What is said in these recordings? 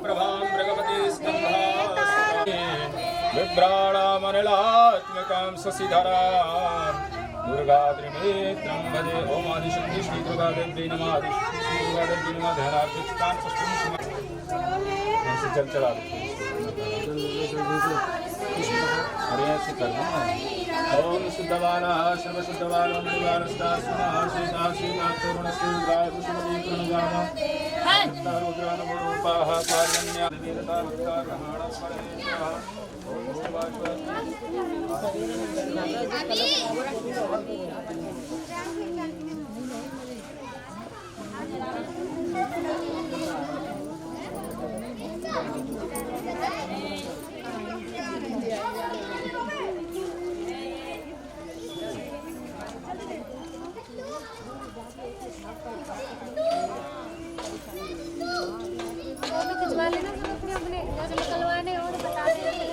प्रभां मृगपति स्कन्धास्ते विभ्राणामनिलात्मकां शशिधरां दुर्गाद्रिनेत्रं भजे। ओम आदिशक्ति श्री दुर्गादेवी नमः। आदिशक्ति श्री दुर्गादेवी नमः। ध्यानार्थितां सस्तुं ऐसे चल चला हरिया से कर दो। ओम शुद्धवाला सर्वशुद्धवाला मणिवारस्तास्मः श्रीनाथोरणस्य रुद्राय पुष्पति प्रणगामः रुद्रानमरूपाः पार्यण्या वीरतावत्कारहाणस्मरणेभ्यः। खिंचवा लेना अपने अपने निकलवाने और बता देना।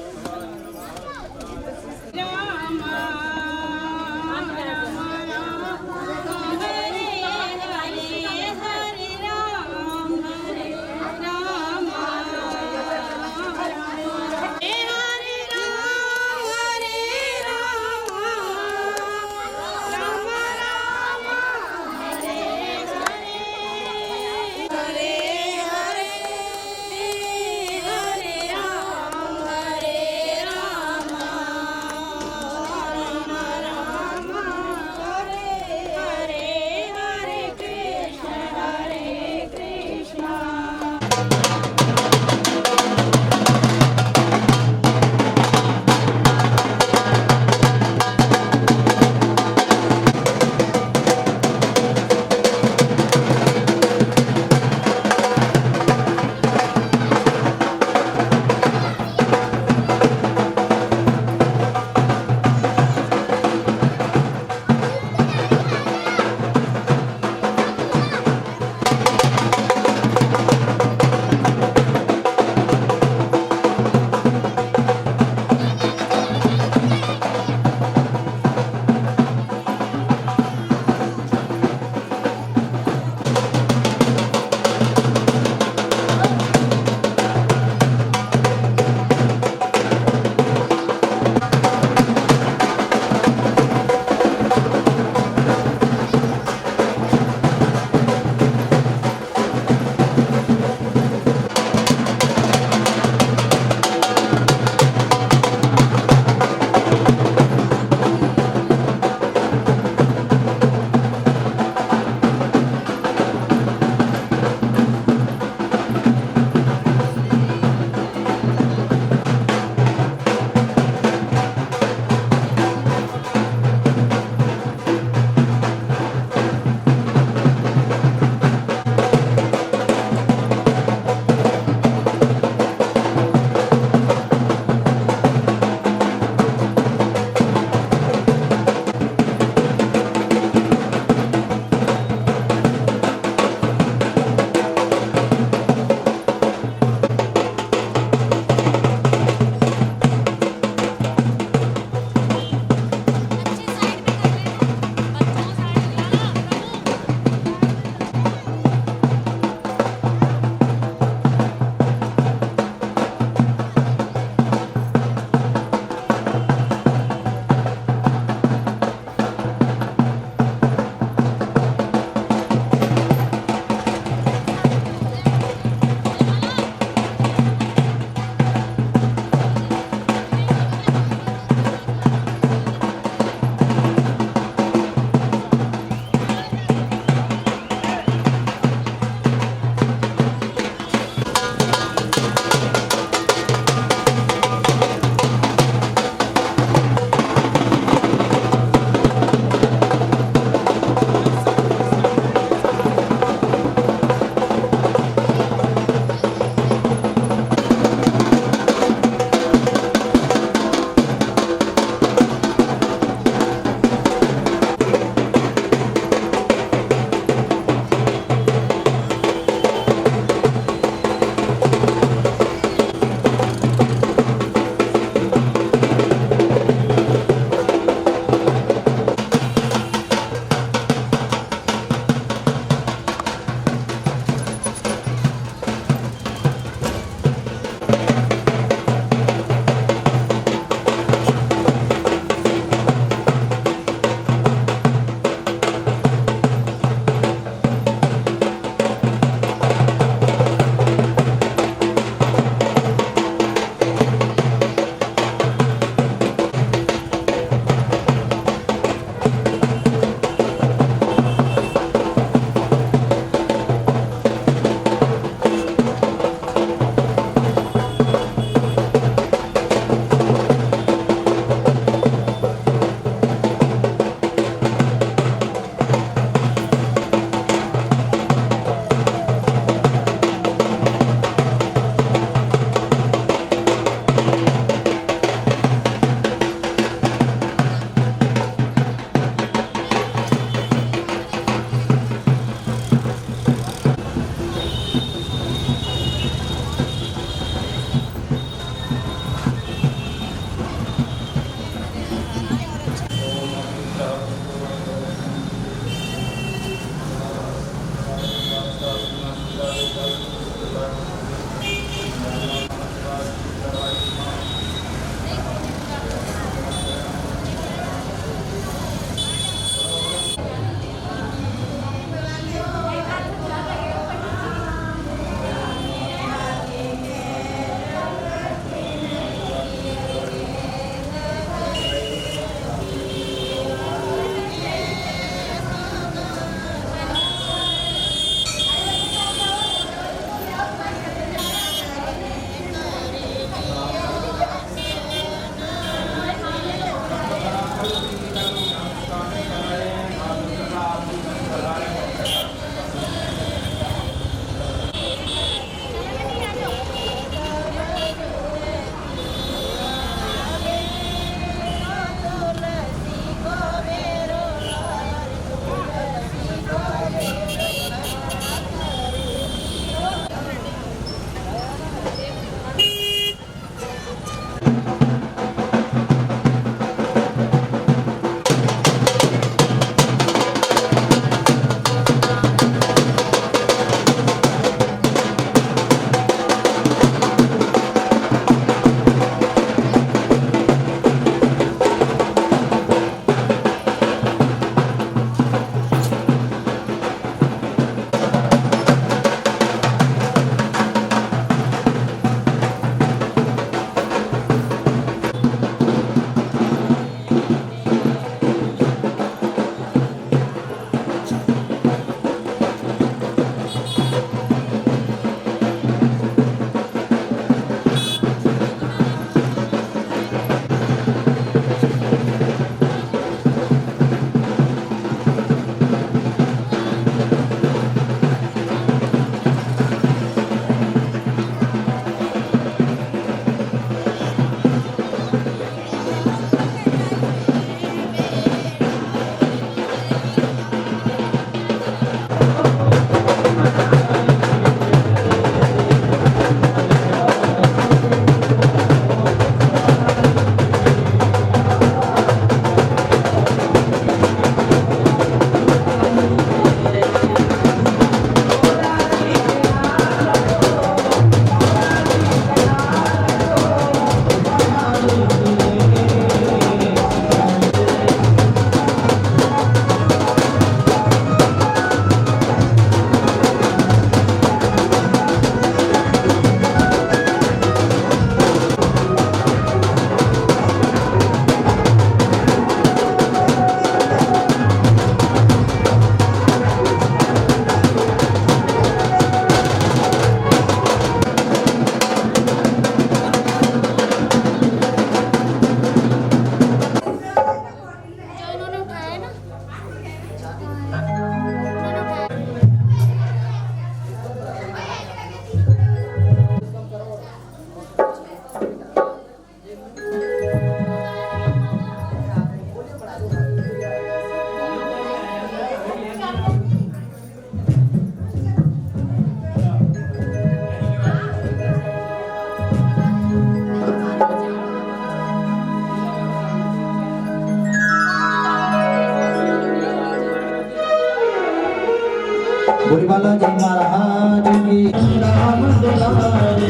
गोरीबाला जी महाराज की राम दुलारे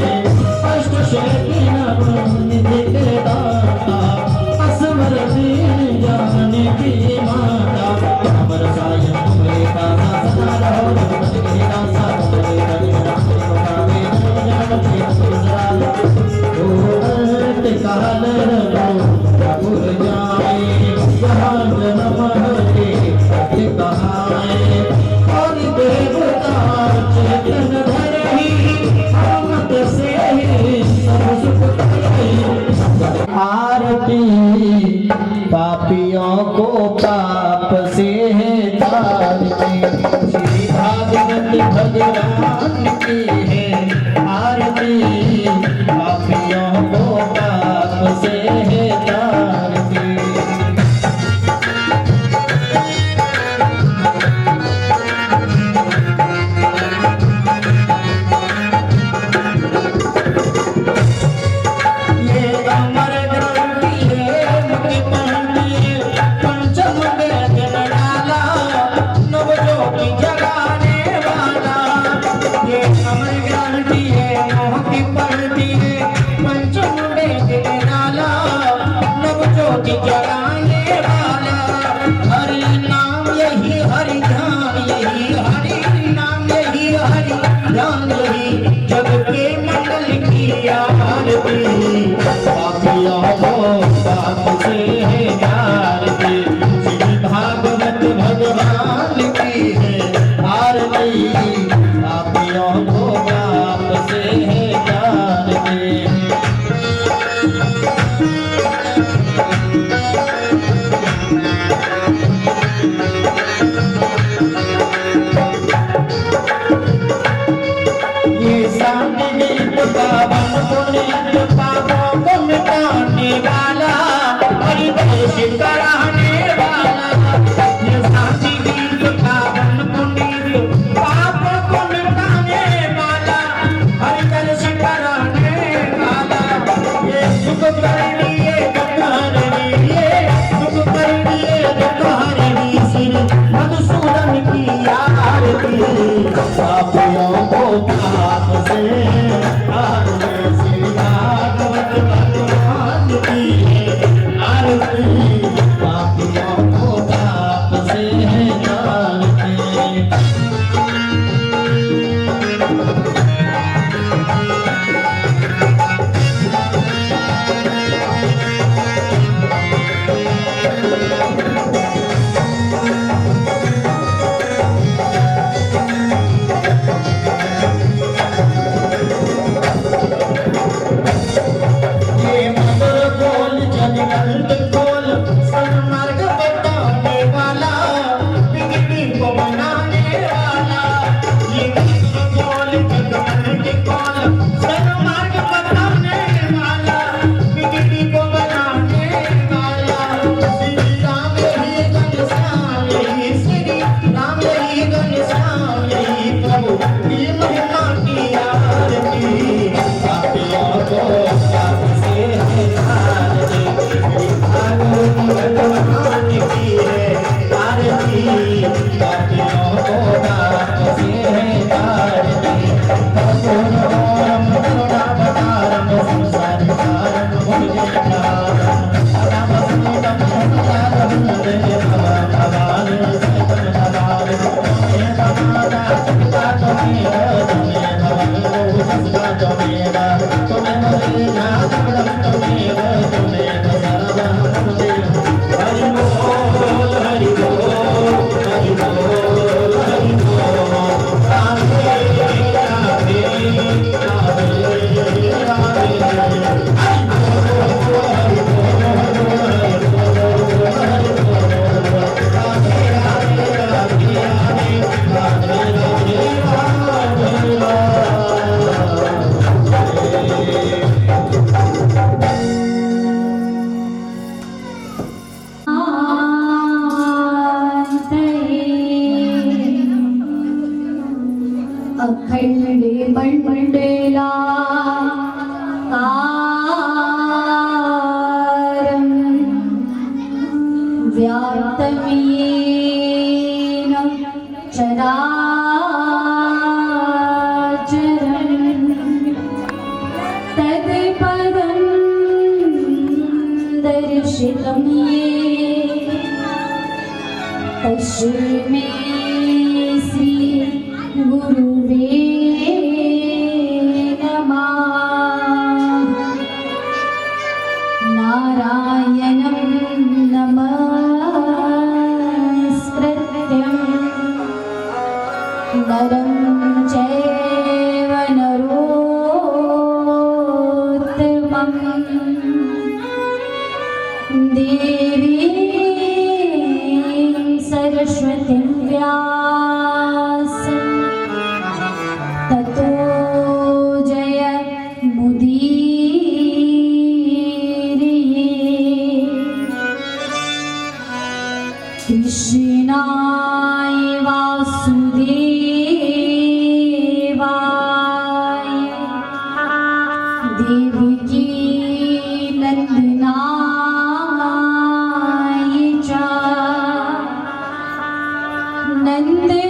अष्ट शेखी निधि के दाता असवर दीन जान की माता अमर साय तुम्हारे दासा सदा रहो रघुपति के दासा तुम्हारे कभी नाम पावे जन्म के सुंदराल होत काल रघुर जाए यहाँ जन्म के कहाए और देवता चेतन धरही मत से सब सुख करही आरती पापियों को पाप से तारती श्री भागवत भगवान की है आरती पापियों को पाप से तारती भागवत भगवान की है आरती पापियों को पाप से है तारती ये संगीत पावन पुनीत पापों को मिटाने वाला परिवेश कराने वाला ये संगीत पावन पुनीत पापों को मिटाने वाला परिवेश कराने वाला ये सुख कर लिए सुख कर लिए श्री मधुसूदन की आरती पापियों को पाप से तारने श्री भागवत भगवान की आरती पापियों को पाप से तारने व्याप्तमेन चराचरम् तस्मै श्री गुरुवे नमः। नारायणं नमस्कृत्यं नरं चैव नरोत्तमं देवीं सरस्वतीं व्यासं ततो जयमुदीरये। कृष्णाय वासुदेवाय देवकी नंदनाय च नन्दगोपकुमाराय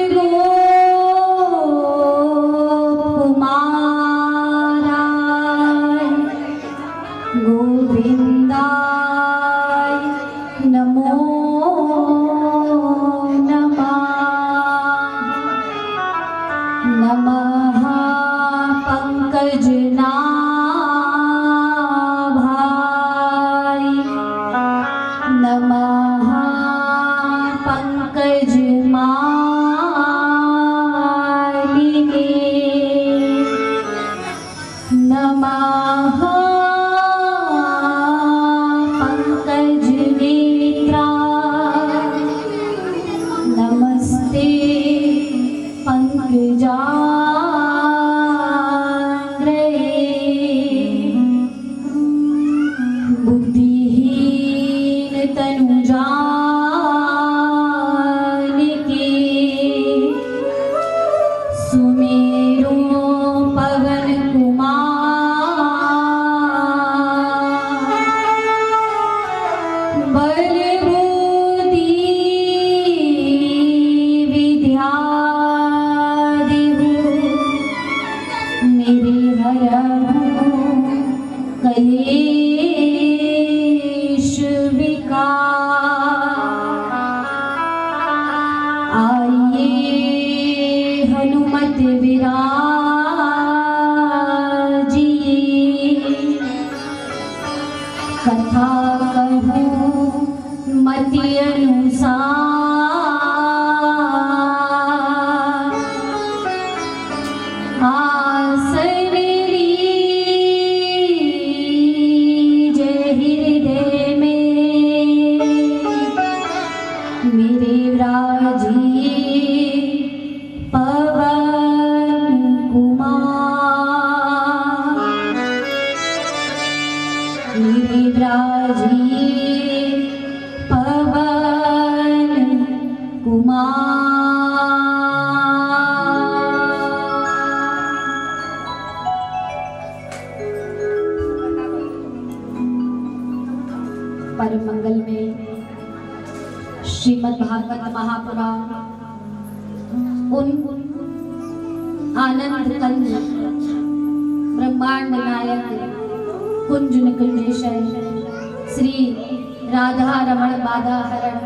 गोविन्दाय नमो नमः। नमः पंकजनाभाय नमः पंकजमालिने नमः पंकजनेत्राय नमस्ते पंकजाग्रये। बुद्धिहीन तनु जानिके सुमेरो पवन कुमार बलबुद्धि विद्या देहु मेरे हरहु कलेश विकार। आइए हनुमत विराजिए कथा कहूँ मति अनुसार। आसन लीजे हृदय में मेरे विराजिए पवन कुमार। मेरे विराजिए पवन परम मंगल में श्रीमद् भागवत महापुराण उन आनंद कंद ब्रह्मांड नायक कुंज निकुंजेश्वर श्री राधा रमण बाधा हरण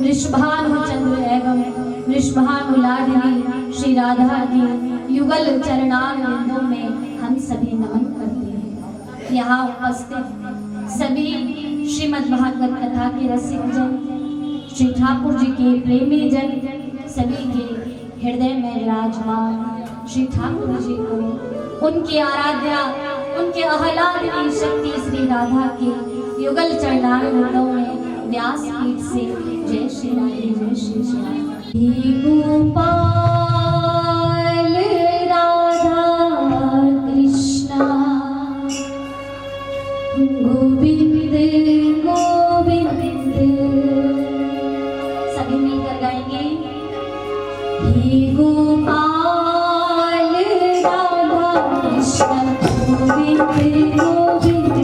वृषभानुचंद्र एवं वृषभानुलादिनी श्री राधा की युगल चरणारविंदों में हम सभी नमन करते हैं। यहाँ उपस्थित सभी श्रीमद् भागवत कथा के रसिक जन, श्री ठाकुर जी के प्रेमी जन, सभी के हृदय में विराजमान श्री ठाकुर जी को उनकी आराध्या, उनके आह्लादनी शक्ति श्री राधा के युगल चरणारविंदों में व्यासपीठ से जय श्री राधे जय श्री श्याम। हे गोपाल राधा कृष्णा गोविंद गोविंद। सभी मिलकर गाएंगे। हे गोपाल राधा कृष्ण गोविंद गोविंद।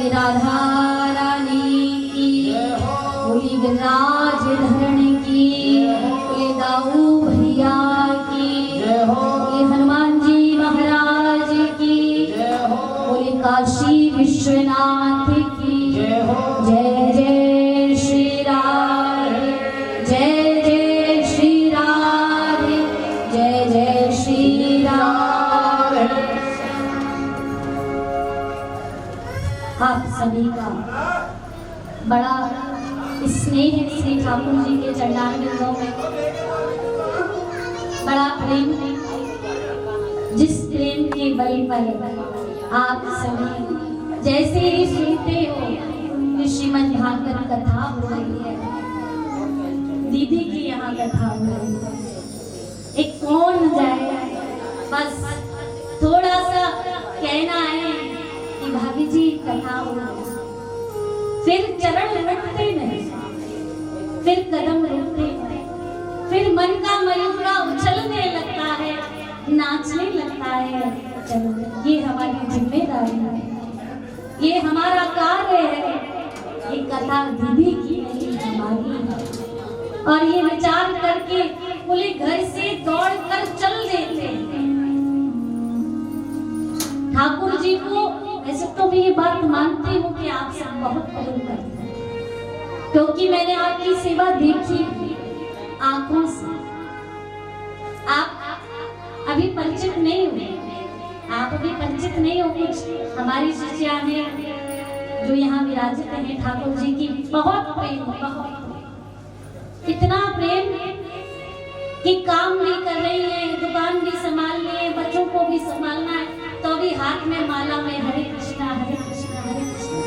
बोले राधा रानी की, बोली गिरिराज धरण की, बोले दाऊ भैया की, बोले हनुमान जी महाराज की, बोले काशी विश्वनाथ की। जय जय श्री राधे, जय जय श्री राधे, जय जय श्री राधे। आप सभी का बड़ा स्नेह श्री ठाकुर जी के चरणारविंदों में, बड़ा प्रेम, जिस प्रेम के बल पर आप सभी जैसे ही सुनते हो कि श्रीमद् भागवत कथा हो रही है, दीदी की यहाँ कथा हो रही है, एक फोन जाए, बस थोड़ा सा कहना है कि भाभी जी कथा हो रही है, फिर चरण रुकते नहीं, फिर कदम रुकते नहीं, फिर मन का मयूरा उछलने लगता है, नाचने लगता है। चलो ये हमारी जिम्मेदारी है, ये हमारा कार्य है, ये कथा दीदी की नहीं हमारी है। और ये विचार करके बोले घर से दौड़ कर चल देते ठाकुर जी को। ऐसे तो मैं ये बात मानती हूँ कि आप सब बहुत प्रेम करते हैं, क्योंकि मैंने आपकी सेवा देखी आंखों से। आप अभी परिचित नहीं हुए, आप अभी परिचित नहीं हो। कुछ हमारी शिष्या हैं जो यहाँ विराजित हैं, ठाकुर जी की बहुत प्रेम, बहुत इतना प्रेम कि काम भी कर रही है, दुकान भी संभाल रही है, बच्चों को भी संभालना है, तो भी हाथ में माला में हरे कृष्णा हरे कृष्णा हरे कृष्णा।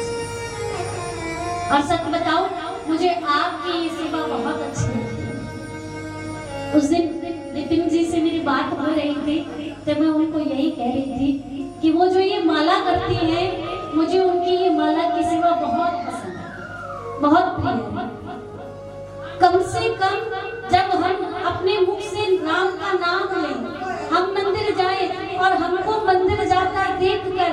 और सच बताओ, मुझे आपकी ये सेवा बहुत अच्छी लगी। उस दिन नितिन जी से मेरी बात हो रही थी, तो मैं उनको यही कह रही थी कि वो जो ये माला करती है, मुझे उनकी ये माला की सेवा बहुत पसंद है, बहुत प्रिय है। कम से कम जब हम अपने मुख से राम का नाम लें, हम मंदिर जाए और हमको मंदिर जाता देखकर,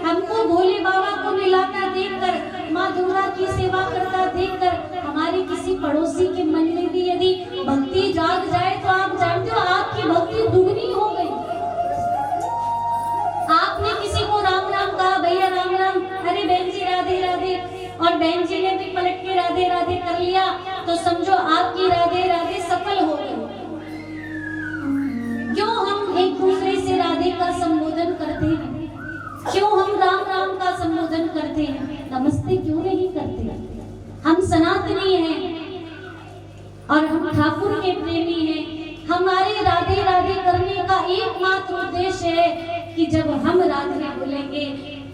हमको भोले बाबा को मिलाता देखकर, माँ दुर्गा की सेवा करता देखकर, हमारे किसी पड़ोसी के मन में भी यदि भक्ति जाग जाए, तो आप जानते हो आपकी भक्ति दुगनी हो गई। आपने किसी को राम राम कहा, भैया राम राम, अरे बहन जी राधे राधे, और बहन जी ने भी पलट के राधे राधे कर लिया, तो समझो आपकी राधे राधे सफल हो गई। क्यों हम एक दूसरे से राधे का संबोधन करते हैं? क्यों हम राम राम का संबोधन करते हैं? नमस्ते क्यों नहीं करते? हम सनातनी हैं और हम ठाकुर के प्रेमी हैं। हमारे राधे राधे करने का एकमात्र उद्देश्य है कि जब हम राधे बोलेंगे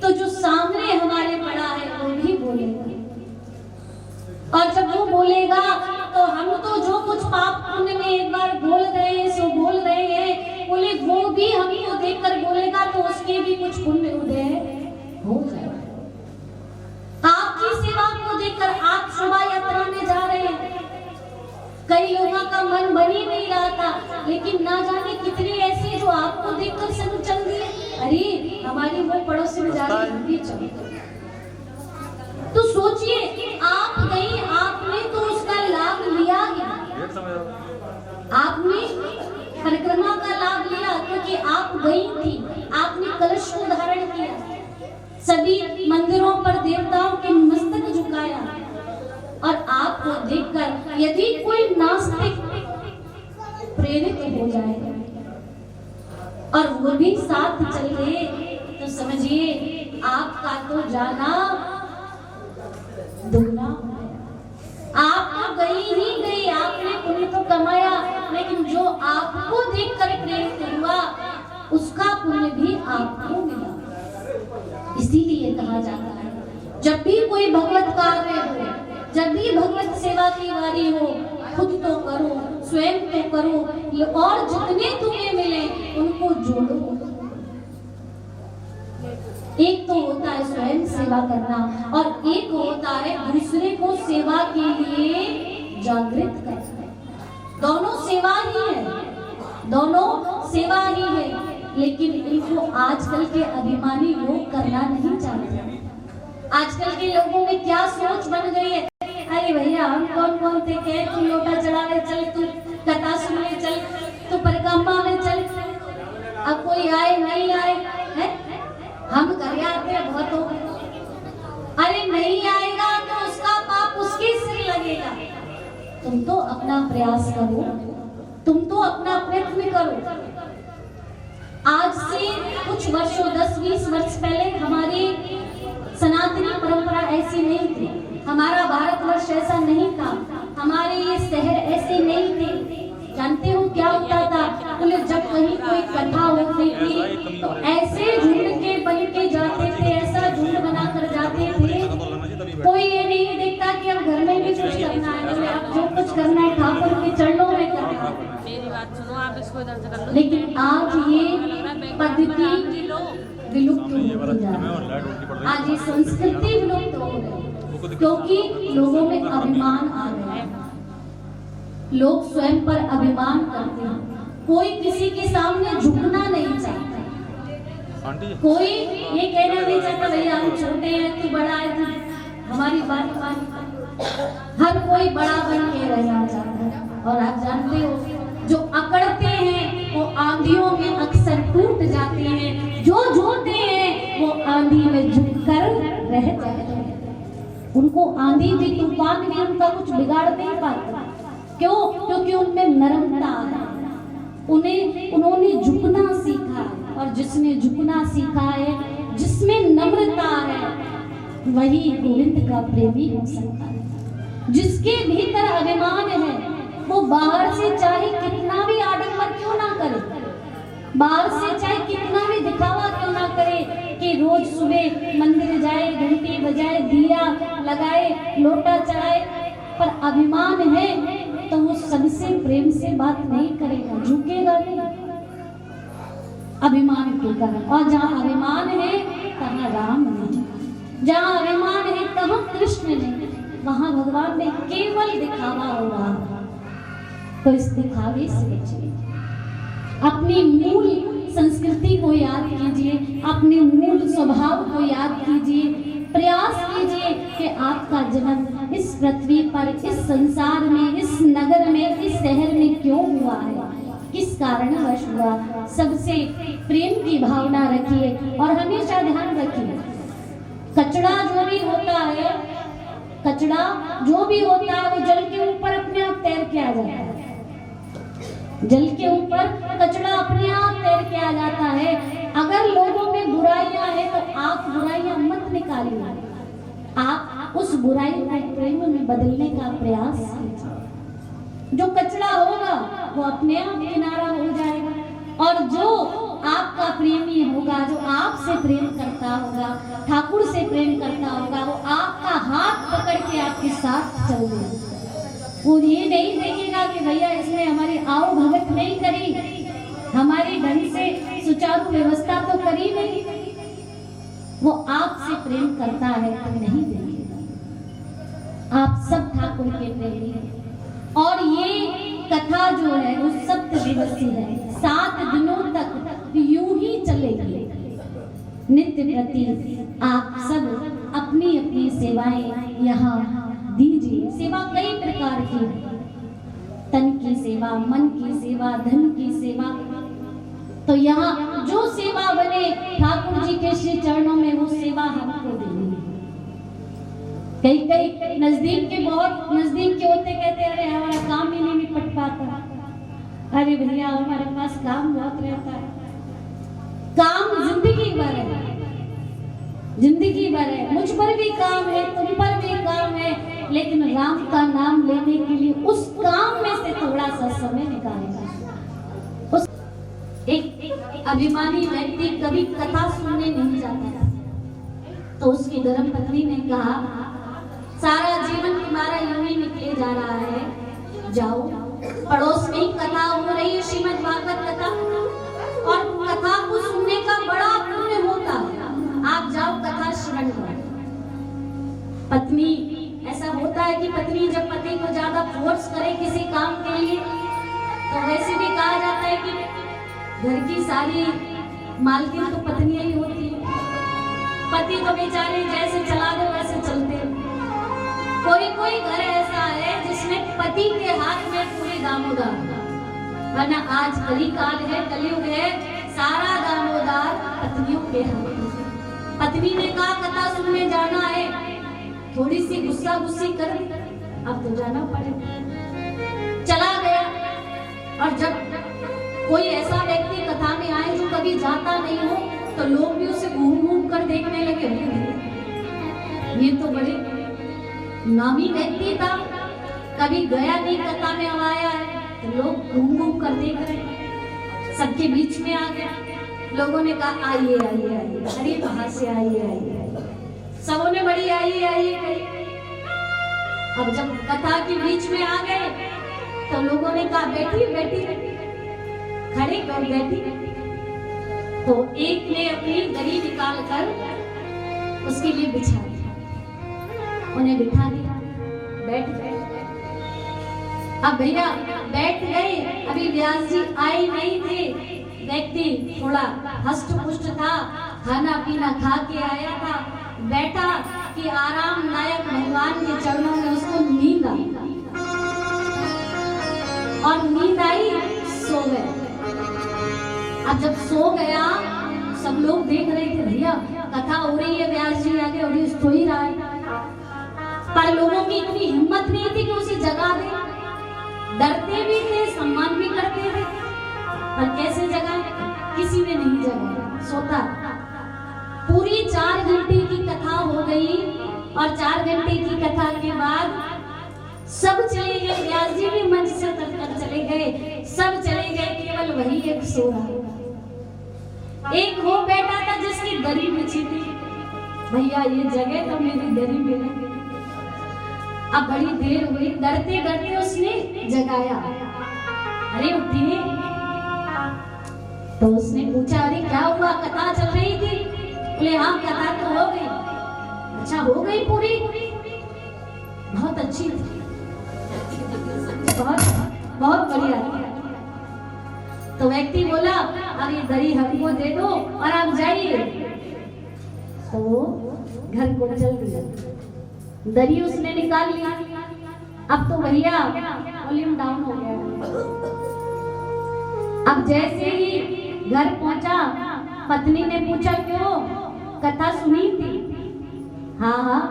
तो जो सामने हमारे पड़ा है वो भी बोलेगा, और जब वो बोलेगा तो हम तो जो कुछ पाप पुण्य में एक बार बोल रहे हैं सो बोल रहे हैं, बोले वो भी हमको देखकर बोलेगा तो उसके भी कुछ पुण्य उदय हो जाएगा। आपकी सेवा को देखकर आप शोभा यात्रा में जा रहे हैं, कई लोगों का मन बन ही नहीं रहा था, लेकिन ना जाने कितने ऐसे जो आपको देखकर संग चल दिए, अरे हमारी वो पड़ोसी में जा रही है। तो सोचिए, आप गई, आपने तो उसका लाभ लिया ही, आपने परिक्रमा का लाभ लिया, क्योंकि आप गई थी, आपने कलश को धारण किया, सभी मंदिरों पर देवताओं के मस्तक झुकाया, और आपको देखकर यदि कोई नास्तिक प्रेरित हो जाए और वो भी साथ चल गए, तो समझिए आपका तो जाना दुगना। आप तो गई ही गई, आपने पुण्य तो कमाया, लेकिन जो आपको देखकर प्रेरित हुआ उसका पुण्य भी आपको मिला। इसीलिए कहा जाता है, जब भी कोई भगवत कार्य हो, जब भी भगवत सेवा की बारी हो, खुद तो करो, स्वयं तो करो, और जितने तुम्हें मिले उनको जोड़ो। एक तो होता है स्वयं सेवा करना, और एक होता है दूसरे को सेवा के लिए जागृत करना। दोनों सेवा ही है, दोनों सेवा ही है, लेकिन इनको आजकल के अभिमानी लोग करना नहीं चाहते। आजकल के लोगों में क्या सोच बन गई है, अरे भैया हम कौन कौन थे के तू लोटा चढ़ावे चल, तू कथा सुनने चल, तू परिक्रमा में चल, अब कोई आए नहीं आए है, हम कर आते बहुत हो। अरे नहीं आएगा तो उसका पाप उसके सिर लगेगा। तुम तो अपना प्रयास करो, तुम तो अपना प्रयत्न करो। आज से कुछ वर्षों 10-20 वर्ष पहले हमारी सनातनी परंपरा ऐसी नहीं थी, हमारा भारतवर्ष ऐसा नहीं था, हमारे ये शहर ऐसे नहीं थे। जानते हो क्या होता था, बोले जब कहीं कोई कथा होती थी तो ऐसे झुंड के बन के जाते थे, ऐसा झुंड बनाकर जाते थे, कोई ये नहीं देखता कि अब घर में भी कुछ करना है, बोले आप जो कुछ करना है ठाकुर के चरणों में करना है। मेरी बात सुनो, आप इसको इधर से कर लो। लेकिन आज ये पद्धति विलुप्त होती जा रही है, आज ये संस्कृति विलुप्त हो रही है, क्योंकि लोगों में अभिमान आ गया है, लोग स्वयं पर अभिमान करते हैं, कोई किसी के सामने झुकना नहीं चाहता, कोई ये कहना नहीं चाहता भैया हम छोटे हैं तू बड़ा है, तू हमारी बात मान, हर कोई बड़ा बन के रहना चाहता है। और आप जानते हो जो अकड़ते हैं वो आंधियों में अक्सर टूट जाते हैं, जो झूठते हैं वो आंधी में झुककर रह जाते हैं। उनको आंधी भी तूफान भी उनका कुछ बिगाड़ नहीं पाता, क्यों? क्योंकि उनमें नरमता है, उन्होंने झुकना सीखा है, और जिसने झुकना सीखा है, जिसमें नम्रता है, वही गोविंद का प्रेमी हो सकता है। जिसके भीतर अभिमान है वो बाहर से चाहे कितना भी आडंबर क्यों ना करे, बाहर से चाहे कितना भी दिखावा क्यों ना करे, कि रोज सुबह मंदिर जाए, घंटी बजाए, दिया लगाए, लोटा चढ़ाए, पर अभिमान है तो वो सबसे प्रेम से बात नहीं करेगा, झुकेगा नहीं, अभिमान के कारण। और जहाँ अभिमान है तहाँ राम नहीं, जहाँ अभिमान है तहाँ कृष्ण नहीं, वहाँ भगवान में केवल दिखावा हो रहा है। तो इस दिखावे से बचिए, अपनी मूल संस्कृति को याद कीजिए, अपने मूल स्वभाव को याद कीजिए, प्रयास कीजिए कि आपका जन्म इस पृथ्वी पर, इस संसार में, इस नगर में, इस शहर में क्यों हुआ है, किस कारणवश हुआ। सबसे प्रेम की भावना रखिए और हमेशा ध्यान रखिए, कचरा जो भी होता है, कचरा जो भी होता है वो जल के ऊपर अपने आप तैर के आ जाता है, जल के ऊपर कचरा अपने आप तैर के आ जाता है। अगर लोगों में बुराइयां हैं तो आप बुराइयां मत निकालिए, आप उस बुराई को प्रेम में बदलने का प्रयास कीजिए। जो कचरा होगा वो अपने आप किनारा हो जाएगा, और जो आपका प्रेमी होगा, जो आपसे प्रेम करता होगा, ठाकुर से प्रेम करता होगा, वो आपका हाथ पकड़ के आपके साथ चल देगा। वो ये नहीं देखेगा कि भैया इसने हमारी आओ भगत नहीं करी, हमारी ढंग से सुचारू व्यवस्था तो करी नहीं, वो आपसे प्रेम करता है तो नहीं देखेगा। आप सब ठाकुर के प्रेमी हैं, और ये कथा जो है वो 7 दिवसीय है, 7 दिनों तक यूं ही चलेगी। नित्य प्रति आप सब अपनी अपनी सेवाएं यहाँ दीजिए। सेवा कई प्रकार की, तन की सेवा, मन की सेवा, धन की सेवा, तो यहाँ जो सेवा बने ठाकुर जी के श्री चरणों में वो सेवा हमको देनी है। कई नजदीक के, बहुत नजदीक के होते, कहते अरे हमारा काम ही नहीं निपट पाता। अरे भैया हमारे पास काम बहुत रहता है, काम जिंदगी भर है, जिंदगी भर है, मुझ पर भी काम है, तुम पर भी काम है, लेकिन राम का नाम लेने के लिए उस काम में से थोड़ा सा समय निकालेगा। उस एक अभिमानी व्यक्ति कभी कथा सुनने नहीं जाता, तो उसकी धर्म पत्नी ने कहा सारा जीवन तुम्हारा यूं ही निकले जा रहा है, जाओ पड़ोस में ही कथा हो रही है, श्रीमद् भागवत कथा, और कथा को सुनने का बड़ा पुण्य होता है, आप जाओ कथा श्रवण करो। पत्नी, ऐसा होता है कि पत्नी जब पति को ज्यादा फोर्स करे किसी काम के लिए, तो वैसे भी कहा जाता है कि घर की सारी मालकिन तो पत्नियां ही होती है, पति तो बेचारे जैसे चला दो कोई घर ऐसा है जिसमें पति के हाथ में पूरे दामोदर, वरना आज कलिकाल है, कलयुग है, सारा दामोदर पत्नियों के हाथ में। पत्नी ने कहा कथा सुनने जाना है, थोड़ी सी गुस्सा गुस्सी कर, अब तो जाना पड़ेगा। चला गया। और जब कोई ऐसा व्यक्ति कथा में आए जो कभी जाता नहीं हो, तो लोग भी उसे घूम घूम कर देखने लगे। ये तो बड़े नामी व्यक्ति था, कभी गया नहीं, कथा में आया है, तो लोग घूम घूम कर देख रहे। सबके बीच में आ गया। लोगों ने कहा आइए आइए आइए, अरे कहाँ से आइए आइए आइए, सबों ने बड़ी आइए आइए कही। अब जब कथा के बीच में आ गए तो लोगों ने कहा बैठिए बैठिए, खड़े कर बैठी। तो एक ने अपनी दरी निकाल कर उसके लिए बिछा दिया, उन्हें बिठा दिया, बैठ गए। अब भैया बैठ गए, अभी व्यास जी आए नहीं थे। व्यक्ति थोड़ा हष्ट पुष्ट था, खाना पीना खा के आया था, बैठा कि आराम नायक भगवान के चरणों में उसको नींद आई, और नींद आई, सो गया। अब जब सो गया, सब लोग देख रहे थे, भैया कथा हो रही है, व्यास जी आगे और सो ही रहा है, पर लोगों की इतनी हिम्मत नहीं थी कि उसे जगा दे। डरते भी थे, सम्मान भी करते थे, पर कैसे जगाए, किसी ने नहीं जगाया, सोता। पूरी 4 घंटे की कथा हो गई, और 4 घंटे की कथा के बाद सब चले गए। व्यास जी भी मंच से उतरकर चले गए, सब चले गए, केवल वही एक सो रहा। एक वो बैठा था जिसकी दरी बिछी थी, भैया ये जगह तो मेरी दरी में है। अब बड़ी देर हुई, डरते डरते उसने जगाया, अरे उठिए। तो उसने पूछा अरे क्या हुआ, कथा चल रही थी? बोले हाँ कथा तो हो गई। अच्छा हो गई पूरी? बहुत अच्छी थी, बहुत बहुत बढ़िया थी। तो व्यक्ति बोला अब ये दरी हमको दे दो और आप जाइए। तो वो घर को चल दिया, दरी उसने निकाल लिया। अब तो भैया वॉल्यूम डाउन हो गया। अब जैसे ही घर पहुंचा, पत्नी ने पूछा क्यों, कथा सुनी थी? हाँ हाँ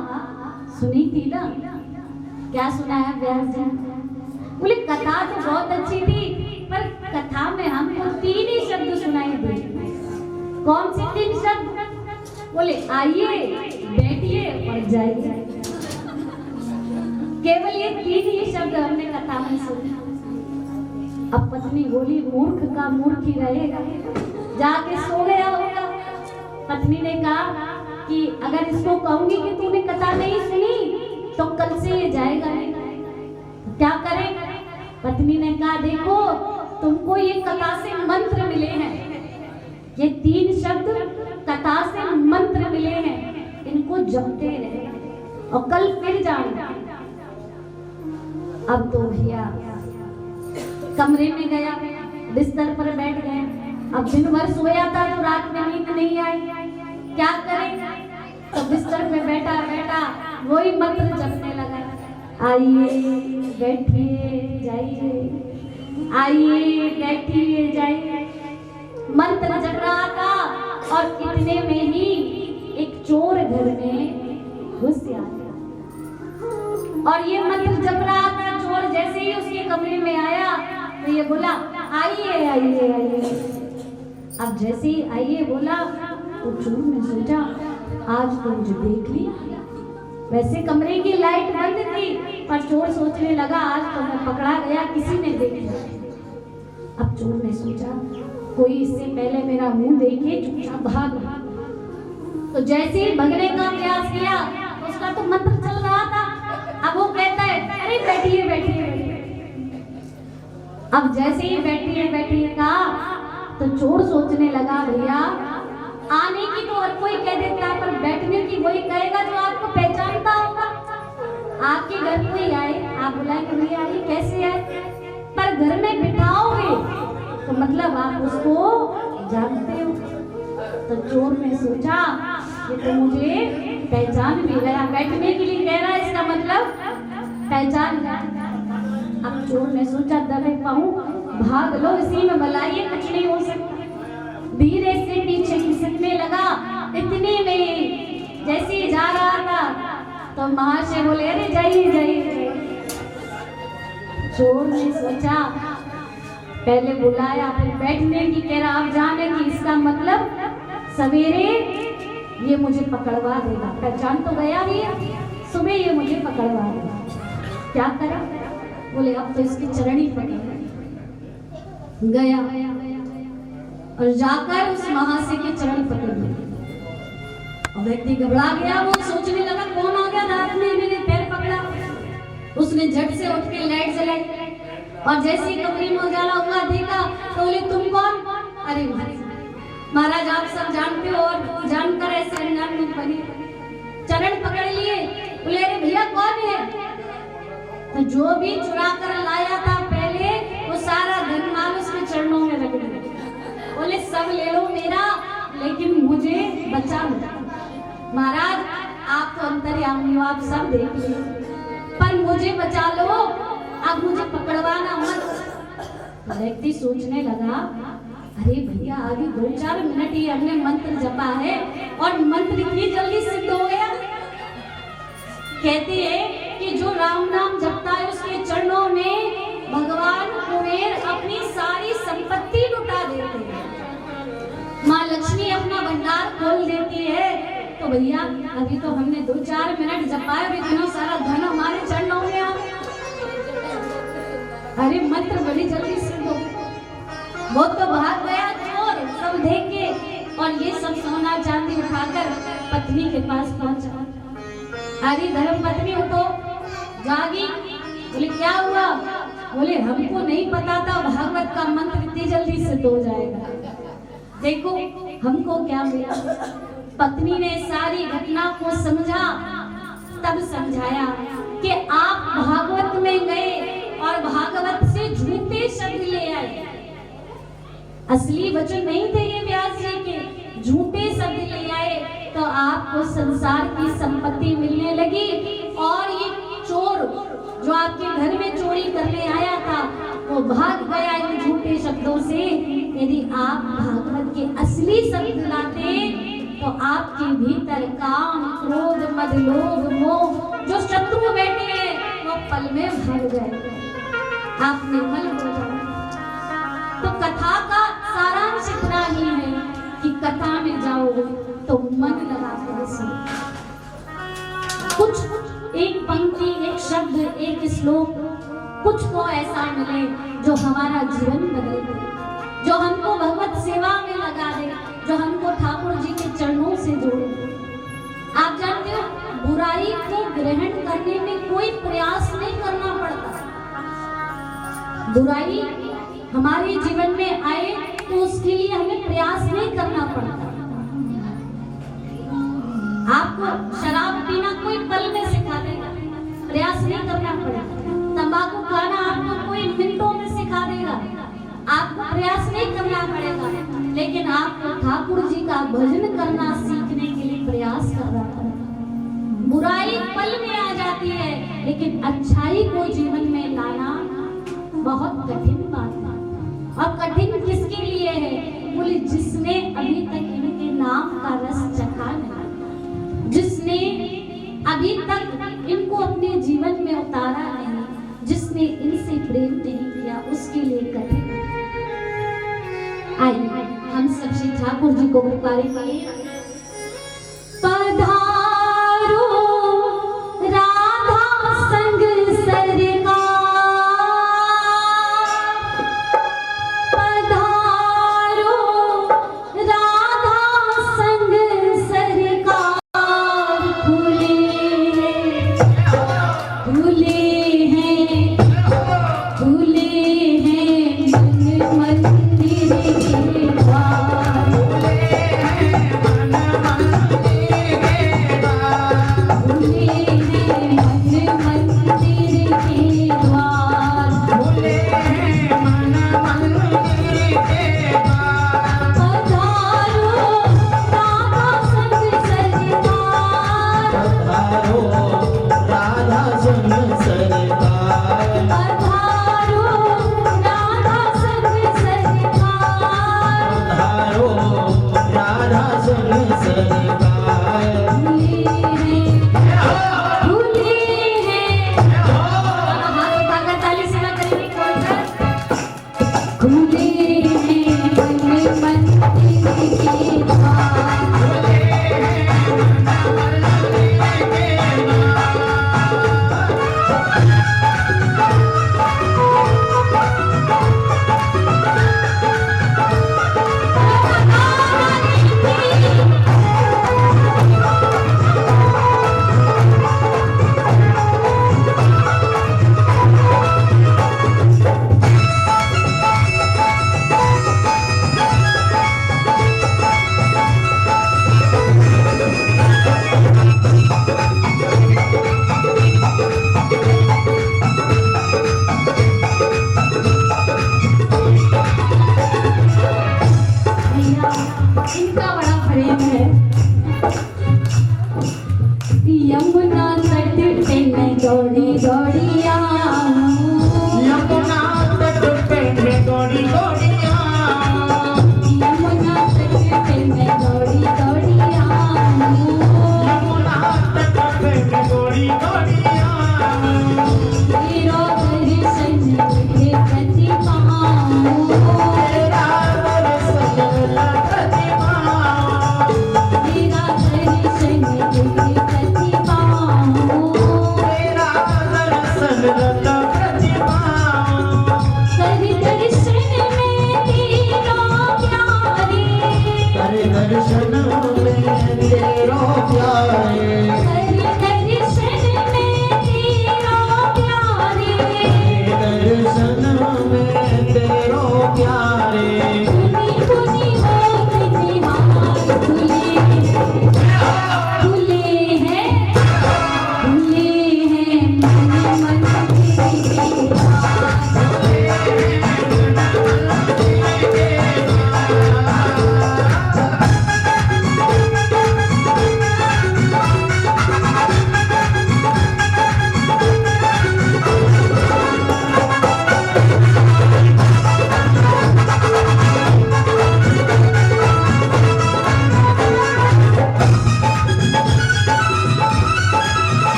सुनी थी ना। क्या सुना है व्यास जी? बोले कथा तो बहुत अच्छी थी, पर कथा में हमको 3 ही शब्द सुनाई दे। कौन से 3 शब्द? बोले आइए, बैठिए और जाइए। केवल ये 3 ही शब्द हमने कथा में सुने। अब पत्नी बोली मूर्ख का मूर्ख ही रहेगा, जाके सो गया होगा। पत्नी ने कहा कि अगर इसको कहूंगी कि तूने कथा नहीं सुनी तो कल से ये जाएगा नहीं, क्या करें? पत्नी ने कहा देखो तुमको ये कथा से मंत्र मिले हैं, ये 3 शब्द कथा से मंत्र मिले हैं, इनको जपते रहे और कल फिर जाना। अब तो भैया कमरे में गया, बिस्तर पर बैठ गए। अब दिन भर सोया था तो रात में नींद नहीं आई, क्या करें? तो बिस्तर पे बैठा बैठा वही मंत्र जपने लगा, आइए बैठिए जाइए, आइए बैठिए जाइए। मंत्र जप रहा था और इतने में ही एक चोर घर में घुस गया। और ये मंत्र जप रहा था, चोर जैसे ही उसके कमरे में आया तो ये बोला आइए आइए आइए। अब जैसे ही आइए बोला तो चोर ने सोचा आज तो मुझे देख लिया। वैसे कमरे की लाइट बंद थी, पर चोर सोचने लगा आज तो मैं पकड़ा गया, किसी ने देख लिया। अब चोर ने सोचा कोई इससे पहले मेरा मुंह देखे, चुपचाप भाग। तो जैसे ही भगने का प्रयास किया, उसका तो मंत्र चल रहा था। अब वो कहता है अरे बैठिए बैठिए बैठिए। अब जैसे ही बैठिए बैठिए कहा तो चोर सोचने लगा भैया आने की तो हर कोई कह देता है, पर बैठने की वही कहेगा जो आपको पहचानता होगा। आपके घर कोई आए, आप बुलाएंगे भैया आइए, कैसे आए, पर घर में बिठाओगे तो मतलब आप उसको जानते हो। तो चोर ने सोचा ये तो मुझे पहचान भी गया, बैठने के लिए कह रहा है, इसका मतलब पहचान अब चोर ने सोचा दबे पाऊं भाग लो, इसी में भलाई कुछ नहीं हो सकता। धीरे से पीछे खिसकने लगा, इतने में जैसे ही जा रहा था तो महाशय बोले अरे जाइए जाइए। चोर ने सोचा, पहले बुलाया फिर बैठने की कह रहा, आप जाने की इसका मतलब सवेरे ये मुझे पकड़वा देगा। पहचान तो गया भी है, सुबह ये मुझे पकड़वा देगा। क्या करा? बोले अब तो इसकी चरण ही पकड़। गया और जाकर उस महाशय के चरण पकड़ लिए। और व्यक्ति घबरा गया, वो सोचने लगा कौन आ गया रात में मेरे पैर पकड़ा। उसने झट से उठ के लाइट जलाई और जैसे ही कमरे में उजाला हुआ देखा तो बोले तुम कौन? अरे महाराज आप सब जानते हो और जानकर ऐसे अनजान में बने। चरण पकड़ लिए, बोले अरे भैया कौन है? तो जो भी चुरा कर लाया था पहले वो सारा धन माल उसके चरणों में रख दिया। बोले सब ले लो मेरा, लेकिन मुझे बचा लो। महाराज आप तो अंतर्यामी हो, आप सब देख लो, पर मुझे बचा लो, अब मुझे पकड़वाना मत। व्यक्ति सोचने लगा अरे भैया अभी 2-4 मिनट ही हमने मंत्र जपा है और मंत्र इतनी जल्दी सिद्ध हो गया। कहते हैं कि जो राम नाम जपता है उसके चरणों में भगवान कुबेर अपनी सारी संपत्ति लुटा देते हैं, माँ लक्ष्मी अपना भंडार खोल देती है। तो भैया अभी तो हमने 2-4 मिनट जपाया और इतना सारा धन हमारे चरणों में आ गया। अरे मंत्र बड़ी जल्दी सिद्ध हो गया। वो तो भाग गया चोर सब देख के, और ये सब सोना चांदी उठाकर पत्नी के पास पहुंचा। अरे धर्म पत्नी उठो, जागी। बोले क्या हुआ? बोले हमको नहीं पता था भागवत का मंत्र इतनी जल्दी सिद्ध हो जाएगा। देखो हमको क्या मिला। पत्नी ने सारी घटना को समझा, तब समझाया कि आप भागवत में गए और भागवत से झूठे शब्द ले आए। असली वचन नहीं थे ये व्यास जी के, झूठे शब्द ले आए तो आपको संसार की संपत्ति मिलने लगी। और ये चोर जो आपके घर में चोरी करने आया था वो भाग गया इन झूठे शब्दों से। यदि आप भागवत के असली शब्द लाते तो आपके भीतर काम क्रोध मद लोभ मोह जो शत्रु बैठे हैं वो पल में भाग जाए, आप निर्मल हो जाओ। तो कथा का सारांश इतना ही है कि कथा में जाओगे तो मन लगा कर सुनो। कुछ एक पंक्ति, एक शब्द, एक श्लोक, कुछ तो ऐसा मिले जो हमारा जीवन बदल दे, जो हमको भगवत सेवा में लगा दे, जो हमको ठाकुर जी के चरणों से जोड़े। आप जानते हो बुराई को ग्रहण करने में कोई प्रयास नहीं करना पड़ता। बुराई हमारे जीवन में आए तो उसके लिए हमें प्रयास नहीं करना पड़ता। आपको शराब पीना कोई पल में सिखा देगा, प्रयास नहीं करना पड़ेगा। तंबाकू खाना आपको कोई मिनटों में सिखा देगा, आपको प्रयास नहीं करना पड़ेगा। लेकिन आपको ठाकुर जी का भजन करना सीखने के लिए प्रयास करना पड़ेगा। बुराई पल में आ जाती है, लेकिन अच्छाई को जीवन में लाना बहुत कठिन बात है। और कठिन किसके लिए है? बोले जिसने अभी तक इनके नाम का रस चखा नहीं, जिसने अभी तक इनको अपने जीवन में उतारा नहीं, जिसने इनसे प्रेम नहीं किया, उसके लिए कठिन। आइए हम सब श्री ठाकुर जी को पुकारेंगे। पधारो राधा संग सरकार, पधारो राधा संग सरकार। खुले हैं खुले हैं मन मंदिर के द्वार। राधा संग सरकार पधारो राधा संग सरकार पधारो राधा संग सरकार भूले हैं हाथ उठाकर ताली से ना करेंगे कोई खुले हैं मंदिर के द्वार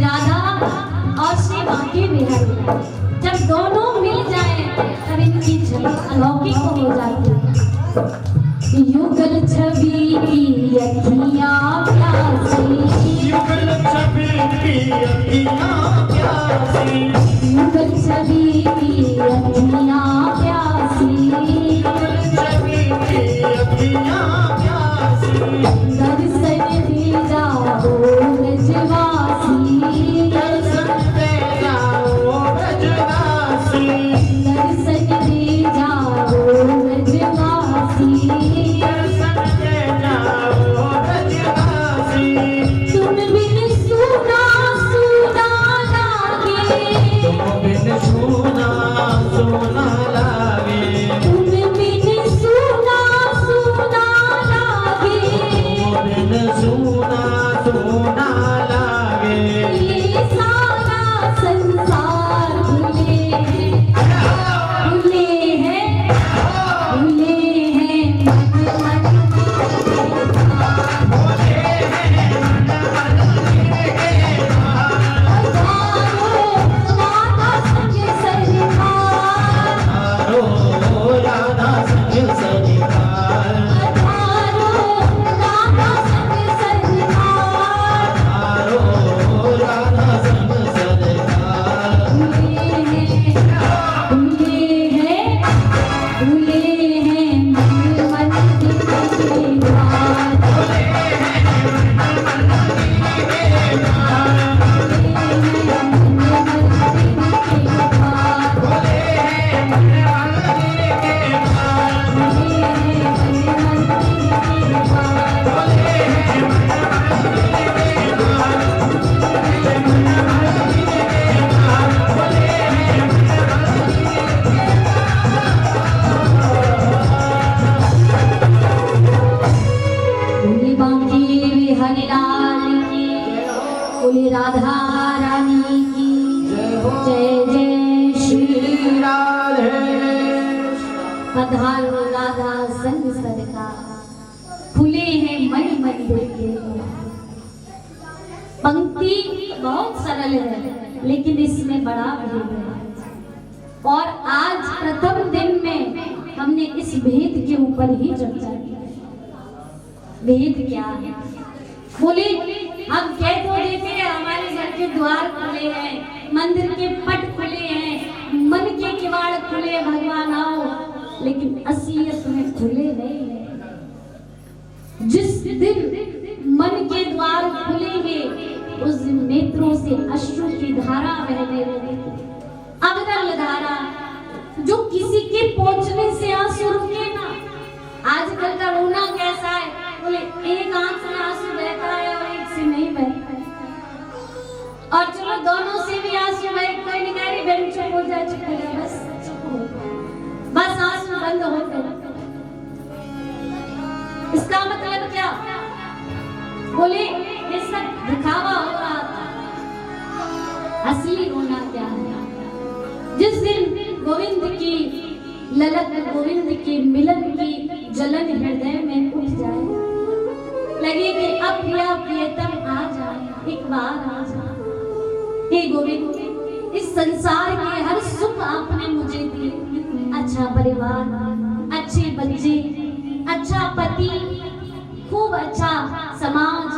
राधा और श्री बांके बिहारी जब दोनों मिल जाए तब इनकी छवि अलौकिक हो जाती है। युगल छवि की अखियां प्यासी, युगल छवि की अखियां प्यासी, युगल छवि की अखियां प्यासी, युगल छवि की अखियां प्यासी, दर्शन दे जाओ ब्रजवासी, दर्शन दे जाओ ब्रजवासी, दर्शन दे जाओ ब्रजवासी, दर्शन दे जाओ ब्रजवासी। तुम बिन सुना सुना लागे, तुम बिन सुना सुना लागे, तुम बिन सुना सुना लागे, तुम बिन सुना सुना लागे। ये सारा संसार भूले हैं, भूले हैं, भूले हैं मन राधा संग सरकार, राधा संग सरकार, राधा संग सरकार, राधा संग सरकार। भूले हैं मन मंदिर के द्वार, बोले बांके बिहारी लाल की, बोले राधा रानी की जय जय श्री राधे। पधारो राधा संग सरकार, खुले हैं मन मंदिर के द्वार। पंक्ति बहुत सरल है लेकिन इसमें बड़ा भेद है और आज प्रथम दिन में हमने इस भेद के ऊपर ही चर्चा की। भेद क्या है? बोले हम कह तो देते हैं हमारे घर के द्वार खुले हैं, मंदिर के पट खुले हैं, मन के किवाड़ खुले, भगवान आओ, लेकिन असलियत में खुले नहीं है। जिस दिन मन के द्वार खुलेंगे उस दिन नेत्रों से अश्रु की धारा बहने लगेगी, अविरल धारा, जो किसी के पहुंचने से आंसू रुके ना। आजकल का रोना कैसा है? बोले एक आंख से आंसू बहता है और एक से नहीं बहता है, और चलो दोनों से भी आंसू बहे, कोई नहीं कह रही बहन चुप हो जाए, चुप हो जाए, बस चुप हो, बस आंसू बंद हो गए। इसका मतलब क्या? बोले ये सब दिखावा हो रहा था, असली रोना क्या है? जिस दिन गोविंद की ललक, गोविंद के मिलन की जलन हृदय में उठ जाए, लगे कि अब प्रिया प्रियतम आ जाए, एक बार आ जाए। हे गोविंद, इस संसार के हर सुख आपने मुझे दिए, अच्छा परिवार, अच्छे बच्चे, अच्छा पति, खूब अच्छा समाज,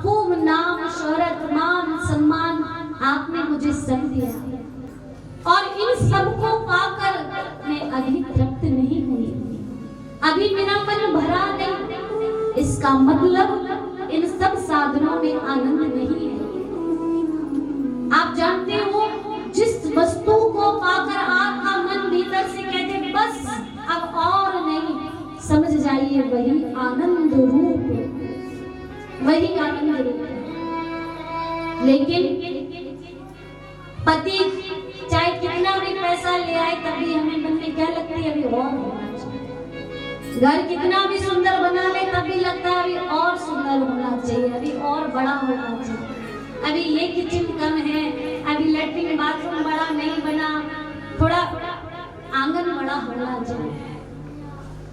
खूब नाम शोहरत, मान सम्मान आपने मुझे सब दिया, और इन सबको पाकर मैं अभी तृप्त नहीं हुई, अभी मेरा मन भरा नहीं। इसका मतलब इन सब साधनों में आनंद नहीं है। आप जानते हो, जिस वस्तु को पाकर आपका मन भीतर से कहते बस अब और नहीं, समझ जाइए वही आनंद रूप, वही आनंद रूप। लेकिन पति चाहे कितना भी पैसा ले आए तभी हमें मन में क्या लगती है, अभी और होना चाहिए। घर कितना भी सुंदर बना ले तभी लगता है अभी और सुंदर होना चाहिए, अभी और बड़ा होना चाहिए, अभी ये किचन कम है, अभी लैट्रिन बाथरूम बड़ा नहीं बना, थोड़ा आंगन बड़ा होना चाहिए।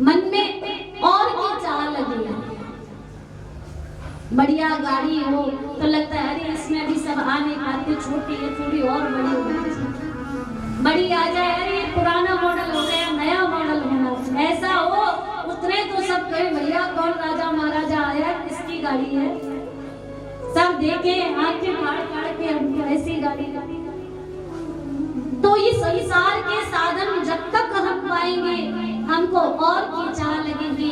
मन में और की चाह लगी, बढ़िया गाड़ी हो, तो लगता है अरे इसमें अभी सब आ नहीं पाते, छोटी है थोड़ी और बड़ी हो गई, बड़ी आ जाए, अरे पुराना मॉडल हो गया नया मॉडल होना, ऐसा हो उतने तो सब कहे भैया कौन राजा महाराजा आया, किसकी गाड़ी है, सब देखे आंखें फाड़ के हमको ऐसी गाड़ी। तो ये संसार के साधन जब तक हम पाएंगे हमको और की चाह लगेगी,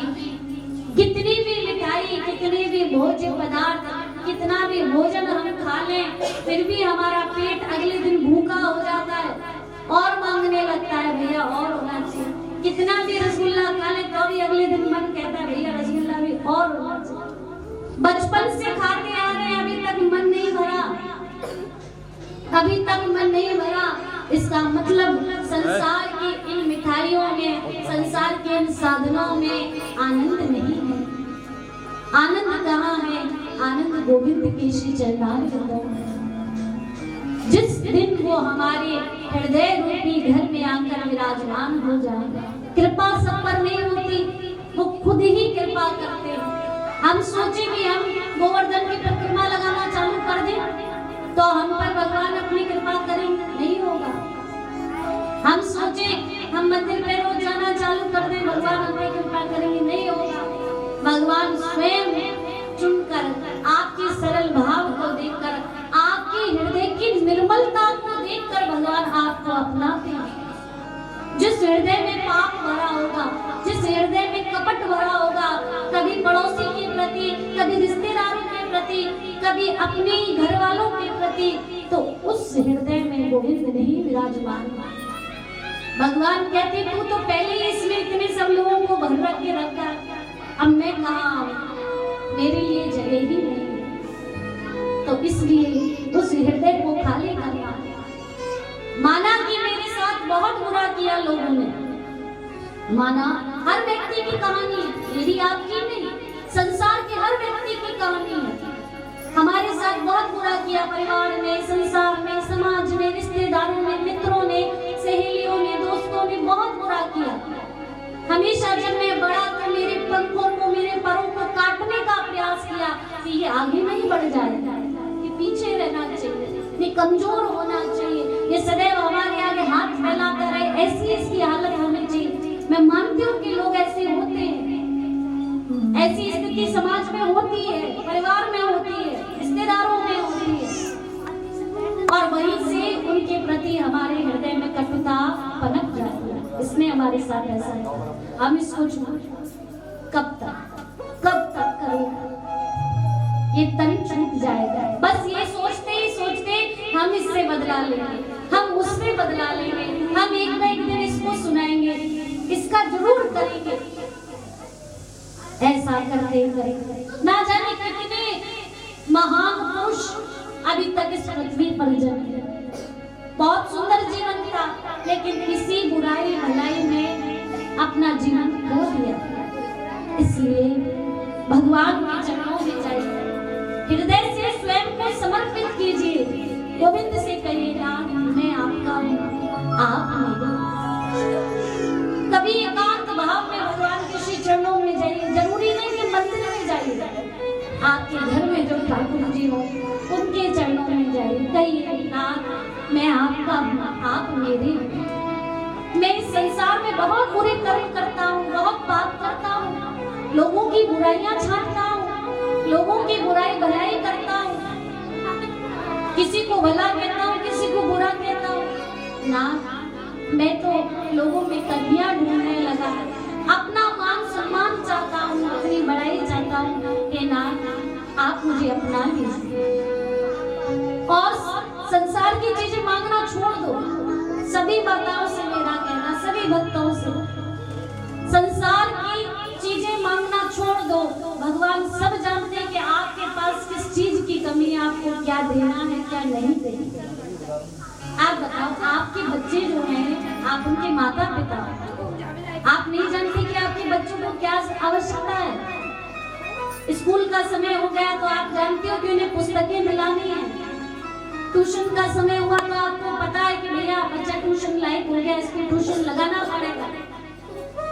कितनी भी मिठाई कितने भी भोज्य पदार्थ कितना भी भोजन हम खा लें फिर भी हमारा पेट अगले दिन भूखा हो जाता है और मांगने लगता है भैया और होना चाहिए, कितना भी रसगुल्ला खा ले तो भी अगले दिन मन कहता है भैया रसगुल्ला भी और होना चाहिए। बचपन से खाते आ रहे अभी तक मन नहीं भरा, अभी तक मन नहीं भरा, इसका मतलब संसार की इन मिठाइयों में संसार के इन साधनों में आनंद नहीं है। आनंद कहाँ है? आनंद गोविंद के श्री चरणारविंदों में। जिस दिन वो हमारे हृदय रूपी घर में आकर विराजमान हो जाएगा, कृपा सब पर नहीं होती, वो खुद ही कृपा करते हैं। हम सोचे कि हम गोवर्धन की परिक्रमा लगाना चालू कर दें तो हम पर भगवान अपनी कृपा करेंगे, नहीं होगा। हम सोचे हम मंदिर में रोज जाना चालू कर दें भगवान हमें कृपा करेंगे, नहीं होगा। भगवान स्वयं चुनकर आपके सरल भाव को देखकर आपके हृदय की निर्मलता को देखकर भगवान आपको अपनाते हैं। जिस हृदय में पाप भरा होगा, जिस हृदय में कपट भरा होगा, कभी पड़ोसी के प्रति, कभी रिश्तेदारों के प्रति, कभी अपने घर वालों के प्रति, तो उस हृदय में गोविंद नहीं विराजमान। भगवान कहते तू तो पहले ही इसमें इतने सब लोगों को भर रख के रखा, अब मैं कहाँ आऊं, मेरे लिए जगह ही नहीं। तो इसलिए उस हृदय को खाली करना। माना कि मेरे साथ बहुत बुरा किया लोगों ने, माना हर व्यक्ति की कहानी है, मेरी आपकी नहीं, संसार के हर व्यक्ति की कहानी है। हमारे साथ बहुत बुरा किया, परिवार में, संसार में, समाज में, रिश्तेदारों में, मित्रों ने, सहेलियों ने, दोस्तों ने बहुत बुरा किया। हमेशा जब मैं बड़ा तो मेरे पंखों को, मेरे परों को काटने का प्रयास किया कि ये आगे नहीं बढ़ जाएगा, ये पीछे रहना चाहिए, ये कमजोर होना चाहिए, ये सदैव हमारे आगे हाथ फैलाता रहे, ऐसी इसकी हालत होनी चाहिए। मैं मानती हूँ कि लोग ऐसे होते हैं, ऐसी स्थिति समाज में होती है, परिवार में होती है, रिश्तेदारों में होती है, और वहीं से उनके प्रति हमारे हृदय में कटुता पनप जाती है। इसने हमारे साथ ऐसा है, हम इसको कब तक करेंगे? ये तन छूट जाएगा। बस ये सोचते ही सोचते हम इससे बदला लेंगे, हम उससे बदला लेंगे, हम एक न एक दिन इसको सुनाएंगे, इसका जरूर करेंगे। ऐसा करते करेंगे ना जाने कितने महान पुरुष अभी तक इस पृथ्वी पर जन्मे। बहुत सुंदर जीवन था, लेकिन किसी बुराई भलाई में अपना जीवन खो दिया। इसलिए भगवान के चरणों में जाइए, हृदय से स्वयं को समर्पित कीजिए, गोविंद से कहिए ना मैं आपका हूँ, आप मेरे। कभी एकांत भाव में भगवान के श्री चरणों में जाइए, जरूरी नहीं कि मंदिर में जाइए, आपके घर में जो ठाकुर जी हो उनके चरणों में जाइए, कहिए ना मैं आपका हूँ, आप मेरे। मैं इस संसार में बहुत बुरे कर्म करता हूँ, बहुत पाप करता हूँ, लोगों की बुराइयां छांटता हूँ, लोगों की बुराई भलाई करता हूँ, किसी को भला कहता हूँ, किसी को बुरा कहता हूँ ना। मैं तो लोगों में कमियां ढूंढने लगा, अपना मान सम्मान चाहता हूँ, अपनी बड़ाई चाहता हूँ कि ना आप मुझे अपना लीजिए और संसार की चीजें मांगना छोड़ दो। सभी बाताओं से मेरा कहना, सभी भक्तों से संसार की चीजें मांगना छोड़ दो। भगवान सब जानते हैं कि आपके पास किस चीज की कमी है, आपको क्या देना है क्या नहीं देना। आप बताओ, आपके बच्चे जो हैं, आप उनके माता पिता, आप नहीं जानते कि आपके बच्चों को क्या आवश्यकता है। स्कूल का समय हो गया तो आप जानते हो कि उन्हें पुस्तकें दिलानी है, ट्यूशन का समय हुआ तो आपको पता है कि भैया बच्चा ट्यूशन लायक हो गया, इसको ट्यूशन लगाना पड़ेगा।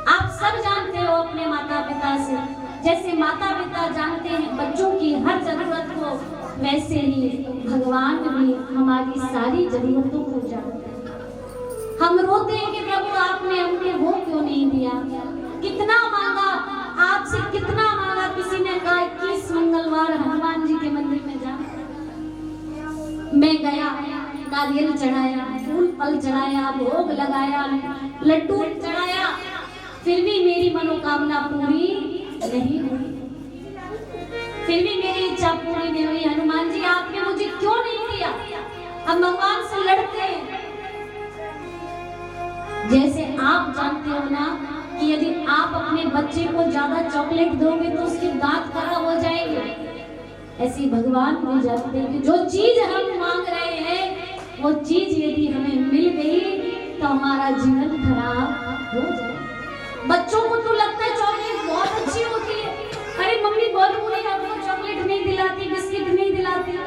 आप सब जानते हो अपने माता पिता से, जैसे माता पिता जानते हैं बच्चों की हर जरूरत को वैसे ही भगवान भी हमारी सारी जरूरतों को जानते हैं। हम रोते हैं कि प्रभु आपने हमको वो क्यों नहीं दिया, कितना मांगा आपसे, कितना मांगा। किसी ने कहा 21 मंगलवार हनुमान जी के मंदिर में जा, मैं गया, नारियल चढ़ाया, फूल फल चढ़ाया, भोग लगाया, लड्डू चढ़ाया, फिर भी मेरी मनोकामना पूरी नहीं हुई, फिर भी मेरी इच्छा पूरी नहीं हुई। हनुमान जी आपने मुझे क्यों नहीं दिया? हम भगवान से लड़ते हैं। जैसे आप जानते हो ना कि यदि आप अपने बच्चे को ज्यादा चॉकलेट दोगे तो उसके दांत खराब हो जाएंगे, ऐसे ही भगवान भी जानते हैं कि जो चीज हम मांग रहे हैं वो चीज यदि हमें मिल गई तो हमारा जीवन खराब हो जाए। बच्चों को तो लगता है चॉकलेट बहुत अच्छी होती है, अरे मम्मी बहुत बुरी है, आपको चॉकलेट नहीं दिलाती, बिस्किट नहीं दिलाती,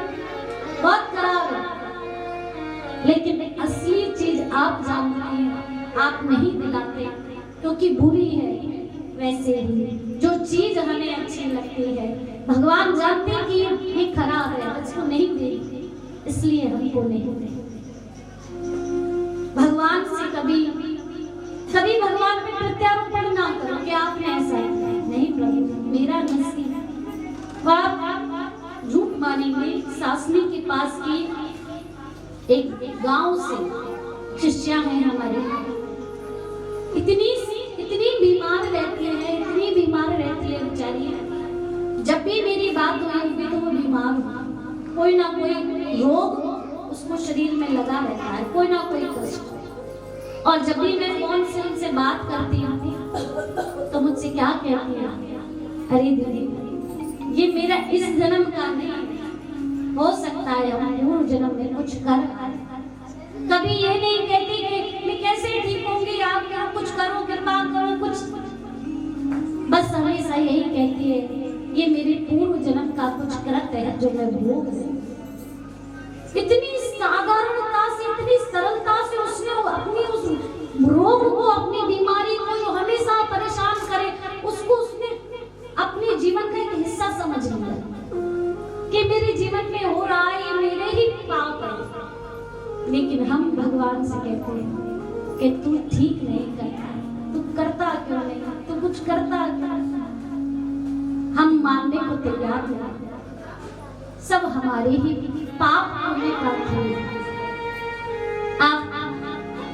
बहुत खराब है। लेकिन असली चीज आप जानते हैं, आप नहीं दिलाते क्योंकि बुरी है। वैसे ही जो चीज हमें अच्छी लगती है भगवान जानते हैं कि ये खराब है, उसको नहीं देंगे, इसलिए हमको नहीं देंगे। भगवान से कभी कभी भगवान पे प्रत्यारोपण ना करो कि आपने ऐसा नहीं, प्रभु मेरा नसीब। आप झूठ मानेंगे, सासनी के पास की एक गांव से शिष्या है हमारी, इतनी बीमार रहती है, इतनी बीमार रहती है बेचारी। जब भी मेरी बात होगी तो वो बीमार हो, कोई ना कोई रोग उसको शरीर में लगा रहता है, कोई ना कोई कष्ट। और जब भी मैं फोन से उनसे बात करती हूँ तो मुझसे क्या कहती है, अरे दीदी ये मेरा इस जन्म का नहीं, हो सकता है हम पूर्व जन्म में कुछ कर। कभी ये नहीं कहती कि मैं कैसे ठीक होंगी, आप क्या कुछ करो, कृपा करो कुछ, बस हमेशा यही कहती है ये मेरे पूर्व जन्म का कुछ कृत्य है जो मैं भोग रही हूँ। इतनी साधारणता से, इतनी सरलता से उसने अपनी उस रोग को, अपनी बीमारी को जो हमेशा परेशान करे, उसको उसने अपने जीवन का एक हिस्सा समझ लिया कि मेरे जीवन में हो रहा है ये मेरे ही पाप है। लेकिन हम भगवान से कहते हैं कि तू ठीक नहीं करता, तू करता क्यों नहीं, तू कुछ करता क्यों? हम मानने को तैयार नहीं, सब हमारे ही पाप होने का फल।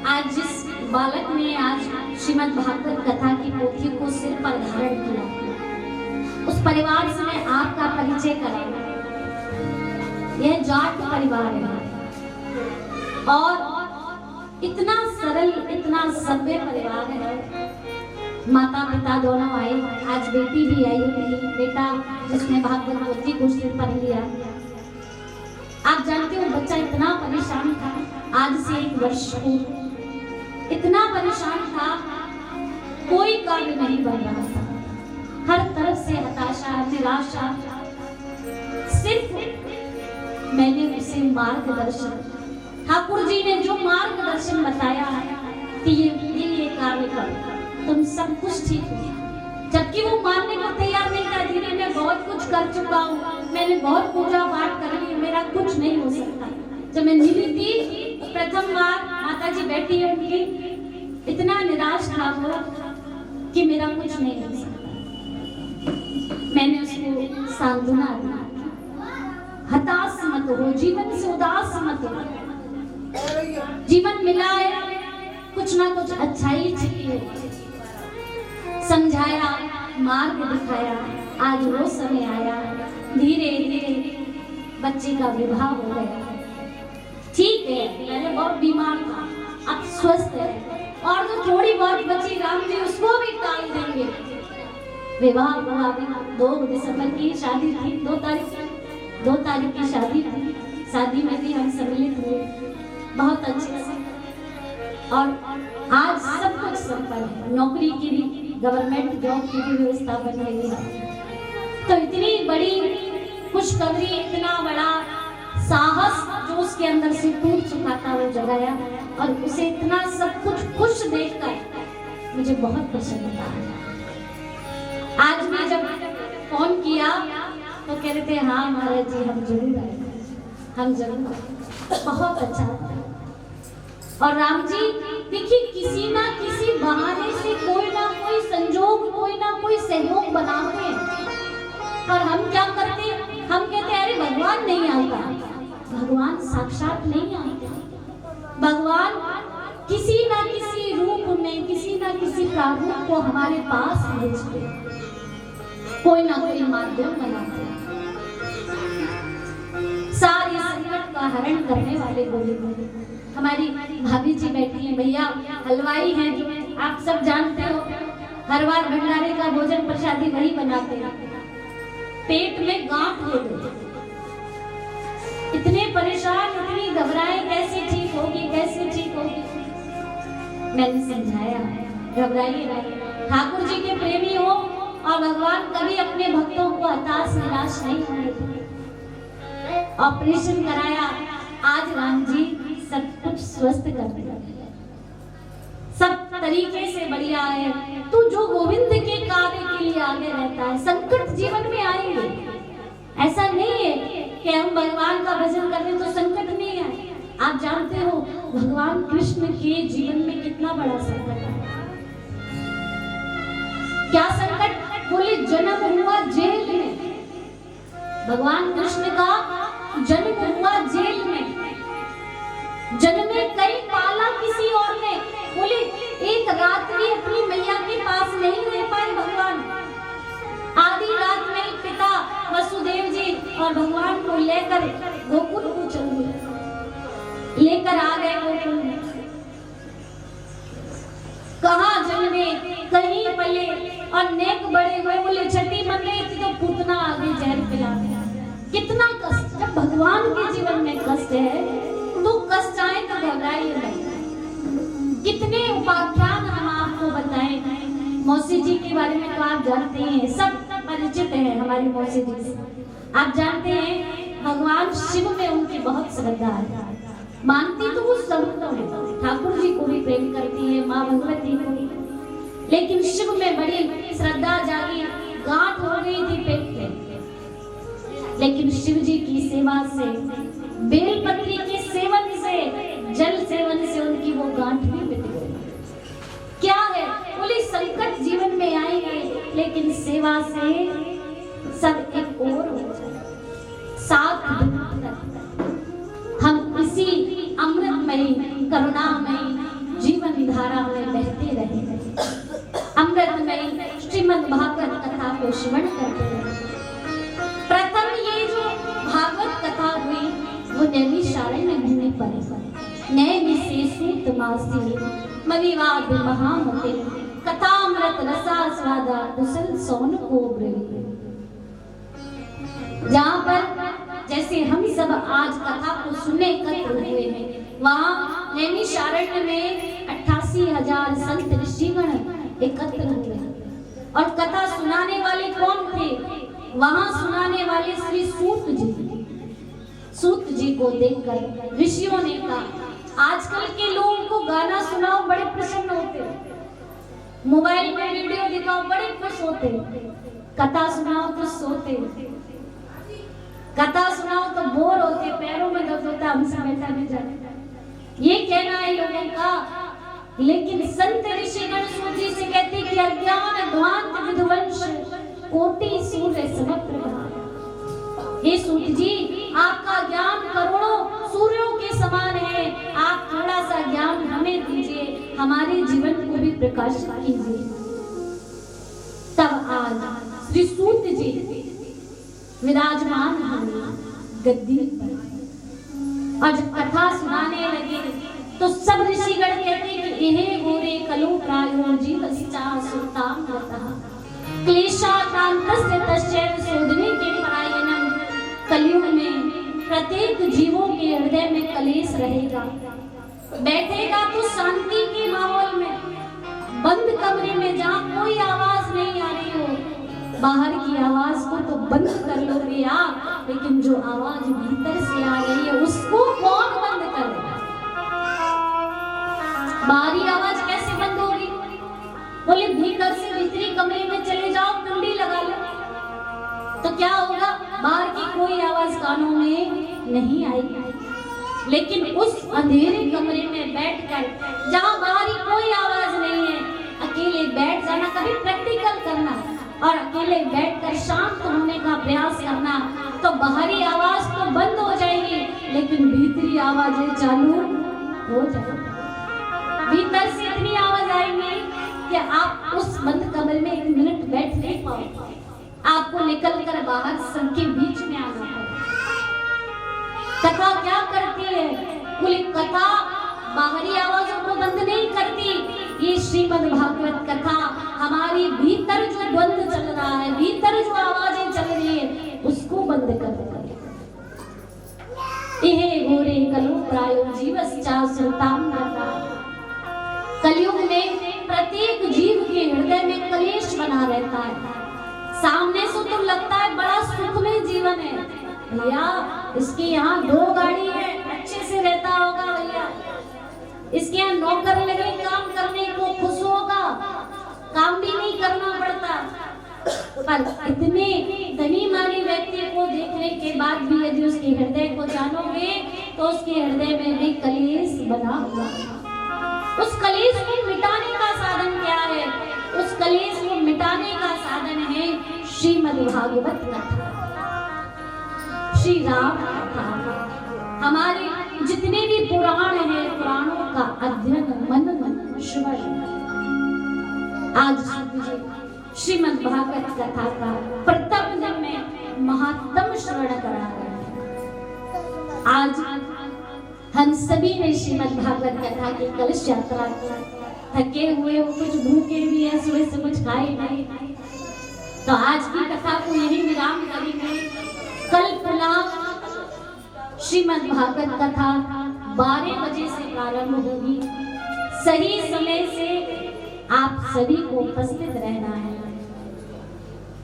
आज जिस बालक ने आज श्रीमद् भागवत कथा की पोथी को सिर पर धारण किया, उस परिवार से मैं आपका परिचय कराऊंगा। यह जाट परिवार है और इतना सरल, इतना सभ्य परिवार है। माता पिता दोनों आए, आज बेटी भी आई हुई, बेटा जिसने भागवत पोथी को सिर पर लिया। आप जानते हो बच्चा इतना परेशान था, आज से 1 वर्ष पूर्व इतना परेशान था, कोई कार्य नहीं बन रहा था, हर तरफ से हताशा, निराशा। सिर्फ मैंने उसे मार्गदर्शन, ठाकुर जी ने जो मार्गदर्शन बताया कि ये कार्य करो, तुम सब कुछ ठीक हो। जबकि वो मानने को तैयार नहीं था। धीरे मैं बहुत कुछ कर चुका हूँ, मैंने बहुत पूजा पाठ कर ली, मेरा कुछ नहीं हो सकता। जब मैं मिली थी प्रथम बार, माता जी बैठी होंगी, इतना निराश था वो कि मेरा कुछ नहीं हो सकता। मैंने उसको सांत्वना दी, हताश मत हो, जीवन से उदास मत हो, जीवन मिला है, कुछ ना कुछ अच्छाई चाहिए। समझाया, मार्ग दिखाया, आज वो समय आया, धीरे धीरे बच्चे का विवाह हो गया। ठीक है, पहले बहुत बीमार था, अब स्वस्थ है, और जो थोड़ी बहुत बची राम जी उसको भी टाल देंगे। विवाह हुआ, 2 दिसंबर की शादी थी, 2 तारीख की शादी थी। शादी में भी हम सम्मिलित हुए बहुत अच्छे से, और आज सब कुछ संपन्न है। नौकरी की भी, गवर्नमेंट जॉब की भी व्यवस्था बन रही है। तो इतनी बड़ी खुशखबरी, इतना बड़ा साहस जो उसके अंदर से टूट चुका था वो जगाया, और उसे इतना सब कुछ खुश देखकर मुझे बहुत प्रसन्नता आया। आज मैं जब फोन किया तो कह रहे थे हाँ महाराज जी हम जरूर आएंगे, हम जरूर आएंगे। बहुत अच्छा था। और राम जी देखिए किसी ना किसी बहाने से कोई ना कोई संजोग, कोई ना कोई सहयोग बनाते हैं। और हम क्या करते हैं, हम कहते हैं अरे भगवान नहीं आता। भगवान साक्षात नहीं आते, भगवान किसी ना किसी रूप में, किसी ना किसी प्रारूप को हमारे पास भेजते, कोई ना कोई माध्यम बनाते हैं। सारे संकट का हरण करने वाले बोले। हमारी भाभी जी बैठी हैं, भैया हलवाई हैं जो आप सब जानते हो, हर बार भंडारे का भोजन प्रसादी वही बनाते हैं। पेट में गांठ हो गई, इतने परेशान, इतनी घबराए, कैसे ठीक होगी, कैसे ठीक होगी। मैंने समझाया घबराइए नहीं, ठाकुर जी के प्रेमी हो और भगवान कभी अपने भक्तों को हताश निराश नहीं होने देते। ऑपरेशन कराया, आज राम जी सब कुछ स्वस्थ कर दिया, सब तरीके से बढ़िया है। तू जो गोविंद के कार्य के लिए आगे रहता है, संकट जीवन में आएंगे, ऐसा नहीं है कि हम भगवान का भजन कर रहे तो संकट नहीं है। आप जानते हो भगवान कृष्ण के जीवन में कितना बड़ा संकट है। क्या संकट? बोले जन्म हुआ जेल में, भगवान कृष्ण का जन्म हुआ जेल में, जन्मे कई पाला किसी और ने। बोले एक रात भी अपनी मैया के पास नहीं रह पाए भगवान। आधी रात में पिता वसुदेव जी और भगवान को लेकर गोकुल को चल गए, लेकर आ गए गोकुल में। कहाँ जन्मे, कहीं पले और नेक बड़े हुए। बोले छठी मन रही थी तो पूतना आगे जहर पिला दिया। कितना कष्ट, जब भगवान के जीवन में कष्ट है तो कष्ट आए तो घबराइए नहीं। कितने उपाख्यान हम आपको बताएं। मौसी जी के बारे में तो आप जानते हैं, सब परिचित है हमारी मौसी जी से। आप जानते हैं भगवान शिव में उनकी बहुत श्रद्धा है, मानती तो वो सबको है, ठाकुर जी को भी प्रेम करती है, माँ भगवती को भी, लेकिन शिव में बड़ी श्रद्धा जागी। गांठ हो गई थी पेट में, लेकिन शिव जी की सेवा से, बेलपत्री के सेवन से, जल सेवन से उनकी वो गांठ भी मिट गई। क्या है? बोले संकट जीवन में आएंगे, लेकिन सेवा से सब एक और हो जाए। साथ हम इसी अमृतमयी करुणामयी जीवन धारा में बहते रहे, अमृतमयी श्रीमद् भागवत कथा को श्रवण करते रहे। प्रथम ये जो भागवत कथा हुई वो नैमिषारण्य भूमि पर, नैमिषेषु मासी मविवाद महामते कथामृत रसास्वादा कुशल सौन को ब्रवी। जहाँ पर जैसे हम सब आज कथा को सुनने एकत्र हुए हैं, वहाँ नैमिषारण्य में 88,000 संत ऋषिगण एकत्र हुए और कथा सुनाने वाले कौन थे? वहाँ सुनाने वाले श्री सूत जी। सूत जी को देखकर ऋषियों ने कहा आजकल के लोगों को गाना सुनाओ बड़े प्रसन्न होते, मोबाइल में वीडियो दिखाओ बड़े खुश होते, कथा सुनाओ तो सोते, कथा सुनाओ तो बोर होते, पैरों में दर्द होता, हमसे बैठा नहीं जाता। ये कहना है लोगों का। लेकिन संत ऋषिगण सूत जी से कहते कि अज्ञान ध्वांत विध्वंस कोटि सूर्य समप्रभा। हे सूत जी, आपका ज्ञान करोड़ों सूर्यों के समान है, आप थोड़ा सा ज्ञान हमें दीजिए, हमारे जीवन को भी प्रकाशित कीजिए। तब आज श्री सूत जी विराजमान हुए गद्दी पर और जब कथा सुनाने लगे तो सब ऋषिगण कहते कि इहे गोरे कलो प्रायो जीवस्चा सुताम रतः क्लेशातांतस्य तस्यैव शोधने के परायणम। कलयुग में प्रत्येक जीवों के हृदय में कलेश रहेगा, बैठेगा तो शांति के माहौल में, बंद कमरे में जहाँ कोई आवाज नहीं आ रही हो, बाहर की आवाज को तो बंद कर लोगे आप, लेकिन जो आवाज भीतर से आ रही है उसको कौन बंद करेगा? बाहरी आवाज कैसे बंद होगी? बोले भीतर से भीतरी कमरे में चले जाओ, कुंडी लगा लो, तो क्या होगा? नहीं आई, लेकिन उस अंधेरे कमरे में बैठकर, जहाँ बाहरी कोई आवाज नहीं है, अकेले बैठ जाना, कभी प्रैक्टिकल करना और अकेले बैठकर शांत होने का प्रयास करना, तो बाहरी आवाज तो बंद हो जाएगी लेकिन भीतरी आवाजें चालू हो जाएगी। भीतर से इतनी आवाज आएंगी कि आप उस बंद कमरे में 1 मिनट बैठ नहीं पाओगे, आपको निकलकर बाहर सबके बीच में आना पड़ेगा। कथा क्या करती है? कुल कथा बाहरी आवाजों को बंद नहीं करती, ये श्रीमद् भागवत कथा हमारी भीतर जो द्वंद चल रहा है, भीतर जो आवाजें चल रही है, उसको बंद कर देती है। इहे घोरे कलु प्रायो जीवस्चा सुताम नाता। कलयुग में प्रत्येक जीव के हृदय में कलेश बना रहता है। सामने से तो लगता है बड़ा सुखमय जीवन है, भैया इसके यहाँ 2 गाड़ी है, अच्छे से रहता होगा भैया, इसके यहाँ नौकर लगे काम करने को, खुश होगा, काम भी नहीं करना पड़ता। पर इतने धनी मानी व्यक्ति को देखने के बाद भी यदि उसके हृदय को जानोगे तो उसके हृदय में भी कलेश बना हुआ है। उस कलेश को मिटाने का साधन क्या है? उस कलेश को मिटाने का साधन है श्रीमद् भागवत कथा, श्री राम कथा। हमारे जितने भी पुराण हैं, पुराणों का अध्ययन, मनन, श्रवण। आज श्रीमद् भागवत कथा का प्रथम दिन में महात्म श्रवण करा रहे हैं। आज हम सभी ने श्रीमद् भागवत कथा की कलश यात्रा की, थके हुए हो, कुछ भूखे भी है, सुबह से कुछ खाए नहीं, तो आज की कथा को यही विराम करेंगे। कल पुनः श्रीमद् भागवत कथा 12 बजे से प्रारंभ होगी। सही समय से आप सभी को उपस्थित रहना है।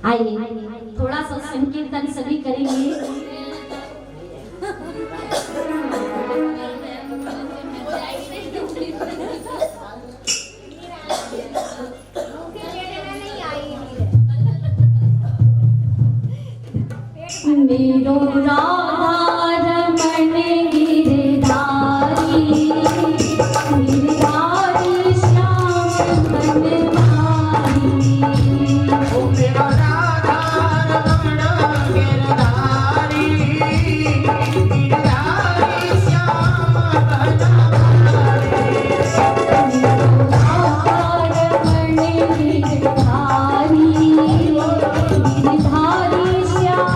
आइए थोड़ा सा संकीर्तन सभी करेंगे। मेरो राधा रमण गिरधारी, गिरधारी श्याम बनवारी। ओ मेरा राधा रमण गिरधारी, गिरधारी श्याम बनवारी। मेरो राधा रमण गिरधारी, गिरधारी श्याम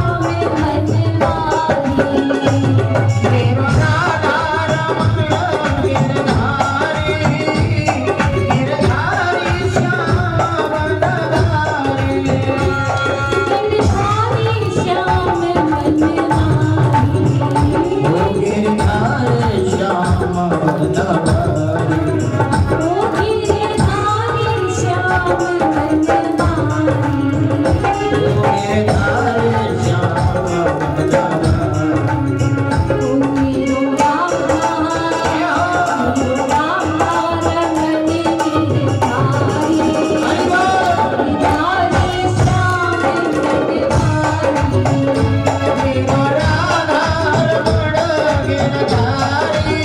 बनवारी। मेरो राधा रमण गिरधारी, गिरधारी श्याम बनवारी। गिरधारी श्याम बनवारी। ओ गिरधारी श्याम बनवारी। ओ गिरधारी श्याम बनवारी। ओ गिरधारी श्याम बनवारी। ओ मेरो राधा रमण गिरधारी, गिरधारी श्याम बनवारी। मेरो राधा रमण गिरधारी,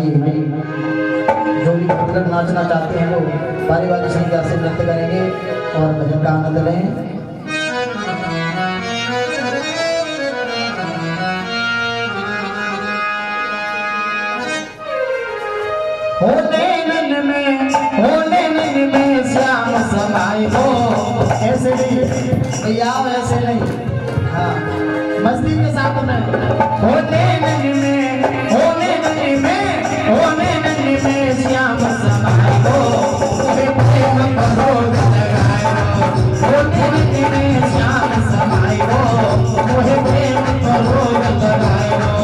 जो भी खुलकर नाचना चाहते हैं वो बारी बारी से से नृत्य करेंगे और भजन का आनंद लें। होने मन में श्याम समाए हो, ऐसे नहीं भैया, ऐसे नहीं, हाँ मस्ती के साथ में। होने मन में श्याम समाए हो, प्रेम करो लगाए हो। होने मन में श्याम समाए हो, प्रेम करो लगाए हो।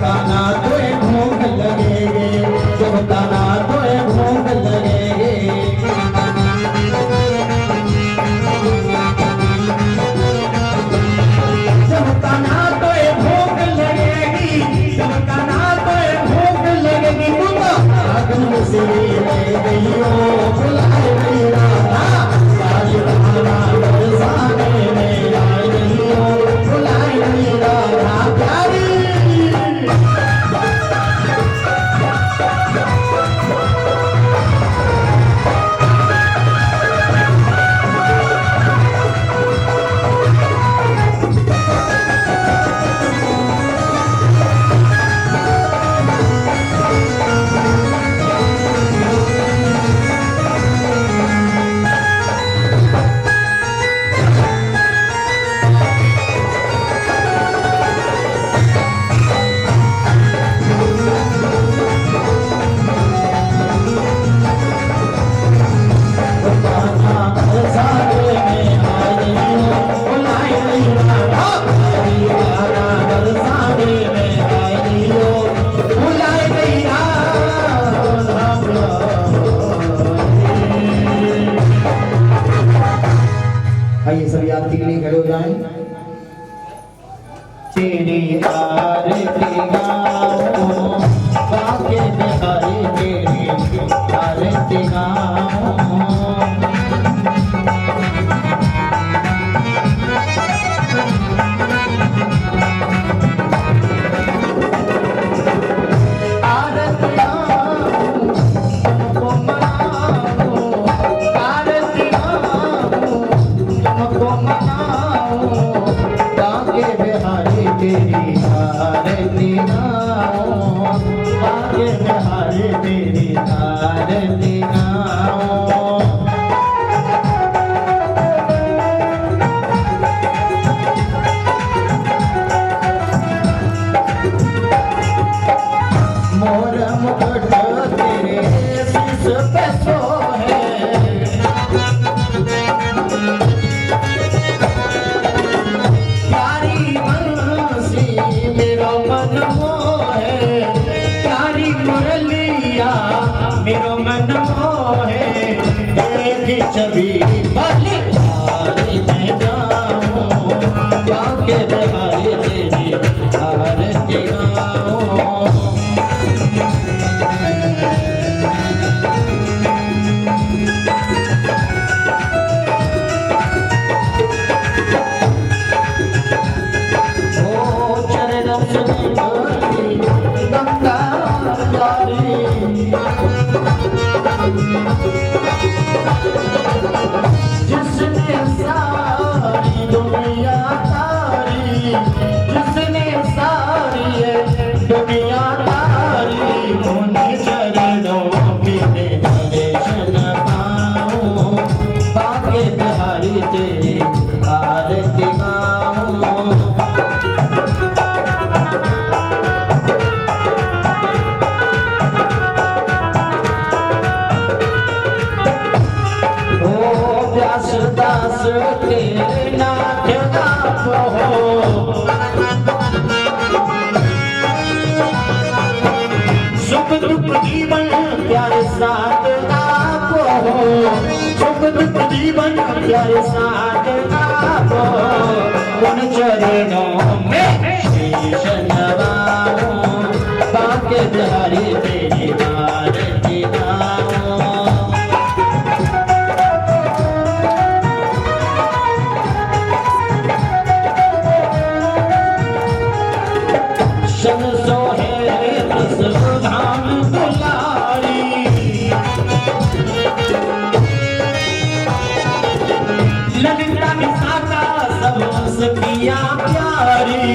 काना तोए भूख लगेगी, जब काना तोए भूख लगेगी। जब काना तोए भूख लगेगी, जब काना तोए भूख लगेगी, तू तो अग्नि से ले गई हो बुलाए गई राधा, सारी राधा बरसाने में आई गई हो बुलाए गई राधा प्यारी। आइए सभी आरती के लिए खड़े हो जाएं। तेरी आरती गाऊं बाके बिहारी, तेरी आरती गाऊं। मेरो मन मोहे एक छवि भले हारे में जाऊं, बाके बिहारी तेरी आरती गाऊं। ओ चरण से गंगा जिसने सारी दुनिया तारी, जिसने सारी दुनिया तारी, उन्हीं चरणों में दर्शन पाऊं, बाके बिहारी तेरी आरती गाऊं। दास तेरे नाथ आप हो, सुख दुख जीवन प्यारे साथ आप हो, सुख दुख जीवन प्यारे साथ आप हो। उन चरणों में शीश नवाऊं, बाके बिहारी तेरी आरती गाऊं। ललिता विशाखा सब सखियां प्यारी,